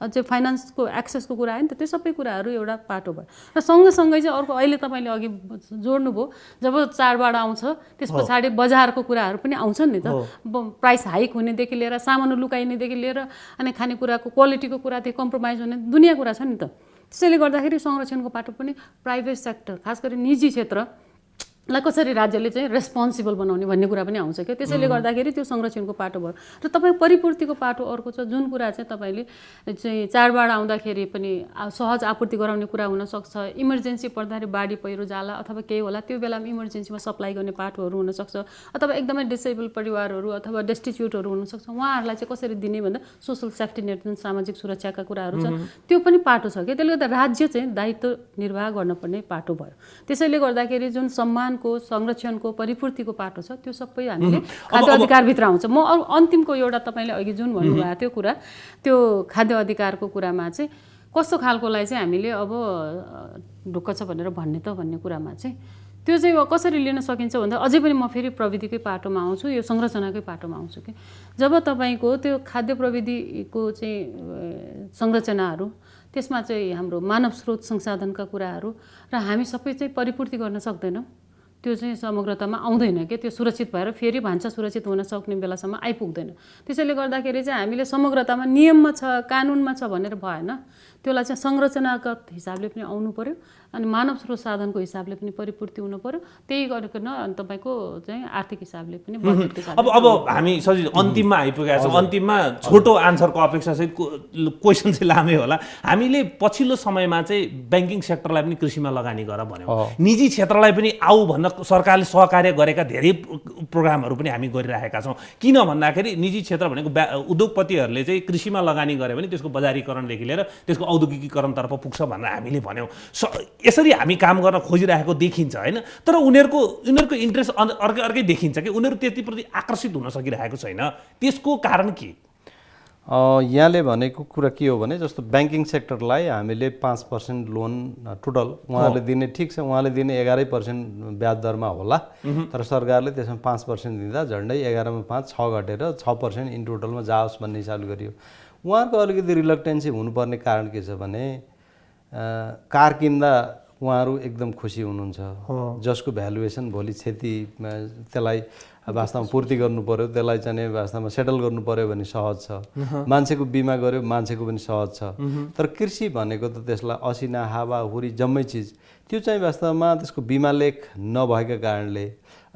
चाहिँ फाइनेन्सको एक्सेसको कुरा आयो नि त, त्यो सबै कुराहरू एउटा पाटो भयो। र सँगसँगै चाहिँ अर्को अहिले तपाईँले अघि जोड्नुभयो, जब चाडबाड आउँछ त्यस पछाडि बजारको कुराहरू पनि आउँछन् नि त। प्राइस हाइक हुनेदेखि लिएर सामान लुकाइनेदेखि लिएर अनि खानेकुराको क्वालिटीको कुरादेखि कम्प्रोमाइज हुने दुनियाँ कुरा छ नि त। त्यसैले गर्दाखेरि संरक्षणको पाटो पनि प्राइभेट सेक्टर खास गरी निजी क्षेत्रलाई कसरी राज्यले चाहिँ रेस्पोन्सिबल बनाउने भन्ने कुरा पनि आउँछ क्या। त्यसैले गर्दाखेरि त्यो संरक्षणको पाटो भयो। र तपाईँ परिपूर्तिको पाटो अर्को छ, जुन कुरा चाहिँ तपाईँले चाहिँ चाडबाड आउँदाखेरि पनि सहज आपूर्ति गराउने कुरा हुनसक्छ, इमर्जेन्सी पर्दाखेरि बाढी पहिरो जाला अथवा केही होला त्यो बेलामा इमर्जेन्सीमा सप्लाई गर्ने पाटोहरू हुनसक्छ, अथवा एकदमै डिसेबल परिवारहरू अथवा डेस्टिट्युटहरू हुनसक्छ, उहाँहरूलाई चाहिँ कसरी दिने भन्दा सोसल सेफ्टी नेट जुन सामाजिक सुरक्षाका कुराहरू छ त्यो पनि पाटो छ क्या। त्यसले गर्दा राज्य चाहिँ दायित्व निर्वाह गर्नुपर्ने पाटो भयो। त्यसैले गर्दाखेरि जुन सम्मानको संरक्षणको परिपूर्तिको पाटो छ त्यो सबै हामीले खाद्य अधिकारभित्र आउँछ। म अन्तिमको एउटा तपाईँले अघि जुन भन्नुभएको त्यो कुरा, त्यो खाद्य अधिकारको कुरामा चाहिँ कस्तो खालकोलाई चाहिँ हामीले अब ढुक्क छ भनेर भन्ने त भन्ने कुरामा चाहिँ त्यो चाहिँ कसरी लिन सकिन्छ भन्दा अझै पनि म फेरि प्रविधिकै पाटोमा आउँछु, यो संरचनाकै पाटोमा आउँछु कि जब तपाईँको त्यो खाद्य प्रविधिको चाहिँ संरचनाहरू त्यसमा चाहिँ हाम्रो मानव स्रोत संसाधनका कुराहरू र हामी सबै चाहिँ परिपूर्ति गर्न सक्दैनौँ, त्यो चाहिँ समग्रतामा आउँदैन क्या। त्यो सुरक्षित भएर फेरि भान्सा सुरक्षित हुन सक्ने बेलासम्म आइपुग्दैन। त्यसैले गर्दाखेरि चाहिँ हामीले समग्रतामा नियममा छ कानुनमा छ भनेर भएन, त्यसलाई चाहिँ संरचनागत हिसाबले पनि आउनु पर्यो अनि मानव स्रोत साधनको हिसाबले पनि परिपूर्ति हुनु पर्यो, त्यही गरिकन अनि तपाईँको चाहिँ आर्थिक हिसाबले पनि बजेटको हिसाबले। अब हामी सजिलो अन्तिममा आइपुगेका छौँ। अन्तिममा छोटो आन्सरको अपेक्षा चाहिँ क्वेसन चाहिँ लामै होला। हामीले पछिल्लो समयमा चाहिँ ब्याङ्किङ सेक्टरलाई पनि कृषिमा लगानी गर भन्यौँ, निजी क्षेत्रलाई पनि आऊ भन्न सरकारले सहकार्य गरेका धेरै प्रोग्रामहरू पनि हामी गरिरहेका छौँ। किन भन्दाखेरि निजी क्षेत्र भनेको उद्योगपतिहरूले चाहिँ कृषिमा लगानी गरे भने त्यसको बजारीकरणदेखि लिएर त्यसको औद्योगिकीकरणतर्फ पुग्छ भनेर हामीले भन्यौँ। यसरी हामी काम गर्न खोजिरहेको देखिन्छ होइन, तर उनीहरूको इन्ट्रेस्ट अर्कै देखिन्छ कि उनीहरू त्यतिप्रति आकर्षित हुन सकिरहेको छैन। त्यसको कारण के? यहाँले भनेको कुरा के हो भने जस्तो ब्याङ्किङ सेक्टरलाई हामीले 5% लोन टोटल उहाँले दिने, ठिक छ उहाँले दिने 11% ब्याज दरमा होला, तर सरकारले त्यसमा 5% दिँदा झन्डै 11 मा 5 6 घटेर 6% इन टोटलमा जाओस् भन्ने हिसाबले गरियो। उहाँहरूको अलिकति रिलक्टेन्सी हुनुपर्ने कारण के छ भने कार किन्दा उहाँहरू एकदम खुसी हुनुहुन्छ, जसको भ्यालुएसन भोलि क्षति त्यसलाई वास्तवमा पूर्ति गर्नु पर्यो, त्यसलाई चाहिँ वास्तवमा सेटल गर्नु पर्यो भने सहज छ। मान्छेको बिमा गर्यो मान्छेको पनि सहज छ। तर कृषि भनेको त त्यसलाई असिना हावाहुरी जम्मै चिज त्यो चाहिँ वास्तवमा त्यसको बिमा लेख नभएका कारणले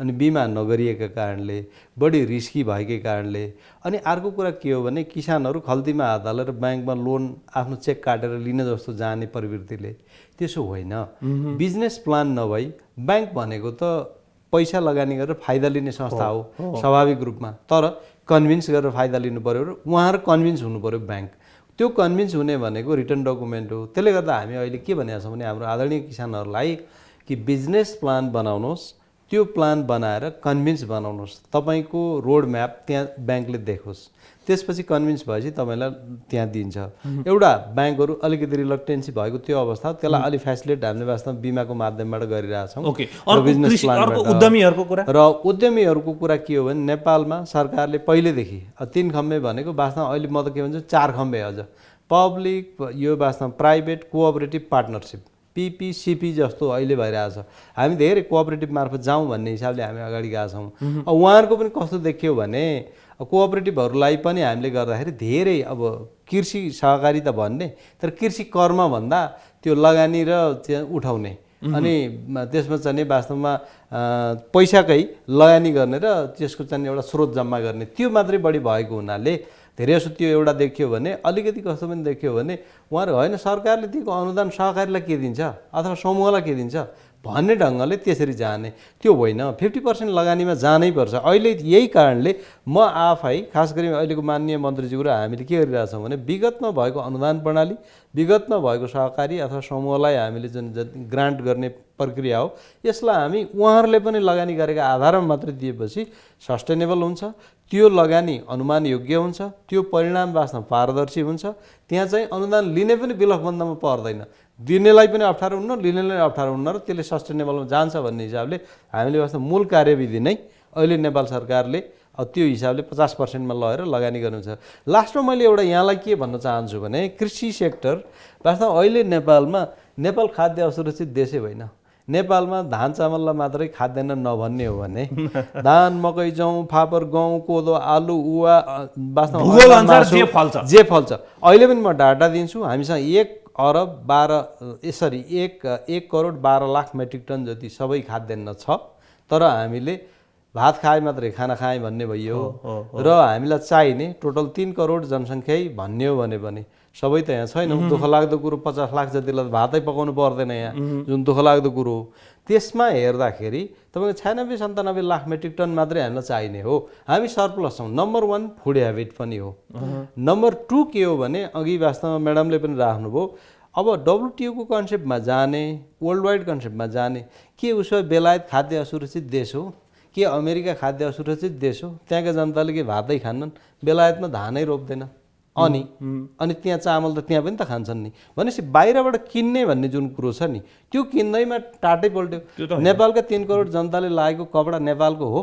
अनि बिमा नगरिएका कारणले बढी रिस्की भएकै कारणले अनि अर्को कुरा के हो भने किसानहरू खल्तीमा हात हालेर ब्याङ्कमा लोन आफ्नो चेक काटेर लिन जस्तो जाने प्रवृत्तिले त्यसो होइन। बिजनेस प्लान नभई ब्याङ्क भनेको त पैसा लगानी गरेर फाइदा लिने संस्था हो स्वाभाविक रूपमा, तर कन्भिन्स गरेर फाइदा लिनु पर्यो र उहाँहरू कन्भिन्स हुनु पर्यो ब्याङ्क। त्यो कन्भिन्स हुने भनेको रिटर्न डकुमेन्ट हो। त्यसले गर्दा हामी अहिले के भनेका छौँ भने हाम्रो आदरणीय किसानहरूलाई कि बिजनेस प्लान बनाउनुहोस्, त्यो प्लान बनाएर कन्भिन्स बनाउनुहोस्, तपाईँको रोड म्याप त्यहाँ ब्याङ्कले देखोस्, त्यसपछि कन्भिन्स भएपछि तपाईँलाई त्यहाँ दिन्छ। एउटा ब्याङ्कहरू अलिकति रिलक्टेन्सी भएको त्यो अवस्था, त्यसलाई अलि फेसिलिट हामीले वास्तवमा बिमाको माध्यमबाट गरिरहेछौँ। र उद्यमीहरूको कुरा के हो भने नेपालमा सरकारले पहिलेदेखि 3 खम्बे भनेको वास्तवमा अहिले म त के भन्छ 4 खम्बे अझ पब्लिक यो वास्तवमा प्राइभेट कोअपरेटिभ पार्टनरसिप PPCP जस्तो अहिले भइरहेछ। हामी धेरै कोअपरेटिभ मार्फत जाउँ भन्ने हिसाबले हामी अगाडि गएका छौँ। उहाँहरूको पनि कस्तो देखियो भने कोअपरेटिभहरूलाई पनि हामीले गर्दाखेरि धेरै अब कृषि सहकारिता भन्ने तर कृषि कर्म भन्दा त्यो लगानी र त्यहाँ उठाउने अनि त्यसमा चाहिँ वास्तवमा पैसाकै लगानी गर्ने र त्यसको चाहिँ एउटा स्रोत जम्मा गर्ने त्यो मात्रै बढी भएको हुनाले धेरै जसो त्यो एउटा देखियो भने अलिकति कस्तो पनि देखियो भने उहाँहरू होइन सरकारले दिएको अनुदान सहकारीलाई के दिन्छ अथवा समूहलाई के दिन्छ भन्ने ढङ्गले त्यसरी जाने त्यो होइन। 50% लगानीमा जानै पर्छ। अहिले यही कारणले म आफै खास गरी अहिलेको माननीय मन्त्रीज्यू र हामीले के गरिरहेछौँ भने विगतमा भएको अनुदान प्रणाली, विगतमा भएको सहकारी अथवा समूहलाई हामीले जुन ग्रान्ट गर्ने प्रक्रिया हो यसलाई हामी उहाँहरूले पनि लगानी गरेका आधारमा मात्रै दिएपछि सस्टेनेबल हुन्छ, त्यो लगानी अनुमान योग्य हुन्छ, त्यो परिणाम वास्तवमा पारदर्शी हुन्छ, त्यहाँ चाहिँ अनुदान लिने पनि विलखबन्धमा पर्दैन, दिनेलाई पनि अप्ठ्यारो हुन्न लिनेलाई अप्ठ्यारो हुन्न र त्यसले सस्टेनेबलमा जान्छ भन्ने हिसाबले हामीले वास्तव मूल कार्यविधि नै अहिले नेपाल सरकारले त्यो हिसाबले 50%मा लगेर लगानी गर्नुहुन्छ। लास्टमा मैले एउटा यहाँलाई के भन्न चाहन्छु भने कृषि सेक्टर वास्तवमा अहिले नेपाल खाद्य असुरक्षित देशै होइन। नेपालमा धान चामललाई मात्रै खाँदैन नभन्ने हो भने धान मकै जौँ फापर गहुँ कोदो आलु उवा वास्तवमा जे फल्छ। अहिले पनि म डाटा दिन्छु, हामीसँग 1 करोड 12 लाख मेट्रिक टन जति सबै खाद्यान्न छ, तर हामीले भात खाए मात्रै खाना खाएँ भन्ने भइयो र हामीलाई चाहिने टोटल 3 करोड जनसङ्ख्या भन्ने हो भने पनि सबै त यहाँ छैन। दुःख लाग्दो कुरो 50 लाख जतिलाई भातै पकाउनु पर्दैन यहाँ, जुन दुःख लाग्दो कुरो हो। त्यसमा हेर्दाखेरि तपाईँको 96-97 लाख मेट्रिक टन मात्रै हामीलाई चाहिने हो। हामी सरप्लस छौँ। नम्बर 1 फुड हेबिट पनि हो। नम्बर 2 के हो भने अघि वास्तवमा म्याडमले पनि राख्नुभयो, अब WTO को कन्सेप्टमा जाने, वर्ल्ड वाइड कन्सेप्टमा जाने, के उसो बेलायत खाद्य असुरक्षित देश हो के अमेरिका खाद्य असुरक्षित देश हो? त्यहाँका जनताले के भातै खान्छन्, बेलायतमा धानै रोप्दैन अनि त्यहाँ चामल त त्यहाँ पनि त खान्छन् नि भनेपछि बाहिरबाट किन्ने भन्ने जुन कुरो छ नि त्यो किन्दैमा टाटै पल्ट्यो। नेपालका 3 करोड जनताले लागेको कपडा नेपालको हो,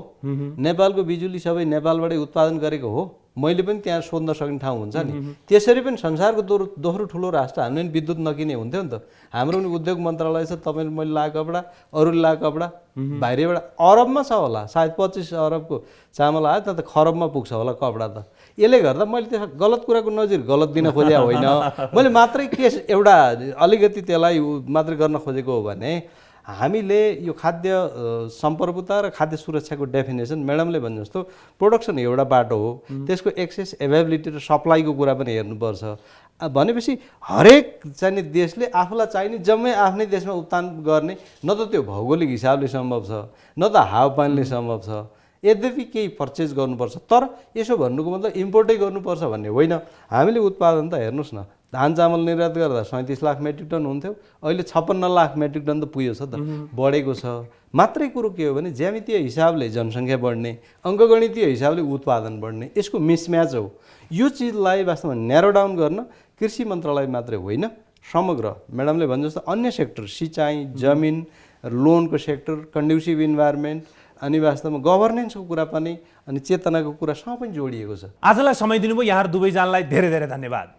नेपालको बिजुली सबै नेपालबाटै उत्पादन गरेको हो, मैले पनि त्यहाँ सोध्न सक्ने ठाउँ हुन्छ नि। त्यसरी पनि संसारको दोस्रो ठुलो राष्ट्र हामीले पनि विद्युत नकिने हुन्थ्यो नि त। हाम्रो पनि उद्योग मन्त्रालय छ, तपाईँले मैले लगाएको कपडा अरूले लगाएको कपडा बाहिरबाट अरबमा छ होला, सायद 25 अरबको चामल आयो त्यहाँ त खरबमा पुग्छ होला कपडा त। यसले गर्दा मैले त्यो गलत कुराको नजिर गलत दिन खोजे होइन, मैले मात्रै केस एउटा अलिकति त्यसलाई मात्रै गर्न खोजेको हो भने हामीले यो खाद्य सम्प्रभुता र खाद्य सुरक्षाको डेफिनेसन म्याडमले भने जस्तो प्रोडक्सन एउटा बाटो हो, त्यसको एक्सेस एभाइबिलिटी र सप्लाईको कुरा पनि हेर्नुपर्छ। भनेपछि हरेक चाहिने देशले आफूलाई चाहिने जम्मै आफ्नै देशमा उत्पादन गर्ने न त त्यो भौगोलिक हिसाबले सम्भव छ न त हावापानीले सम्भव छ। यद्यपि केही पर्चेज गर्नुपर्छ, तर यसो भन्नुको मतलब इम्पोर्टै गर्नुपर्छ भन्ने होइन। हामीले उत्पादन त हेर्नुहोस् न धान चामल निर्यात गर्दा 37 लाख मेट्रिक टन हुन्थ्यो, अहिले 56 लाख मेट्रिक टन त पुग्यो छ त, बढेको छ। मात्रै कुरो के हो भने ज्यामितीय हिसाबले जनसङ्ख्या बढ्ने, अङ्कगणितीय हिसाबले उत्पादन बढ्ने, यसको मिसम्याच हो। यो चिजलाई वास्तवमा न्यारो डाउन गर्न कृषि मन्त्रालय मात्रै होइन, समग्र म्याडमले भने जस्तो अन्य सेक्टर, सिँचाइ, जमिन, लोनको सेक्टर, कन्ड्युसिभ इन्भाइरोमेन्ट, अनि वास्तवमा गभर्नेन्सको कुरा पनि अनि चेतनाको कुरा सँग पनि जोडिएको छ। आजलाई समय दिनुभयो, यहाँहरू दुवैजनालाई धेरै धेरै धन्यवाद।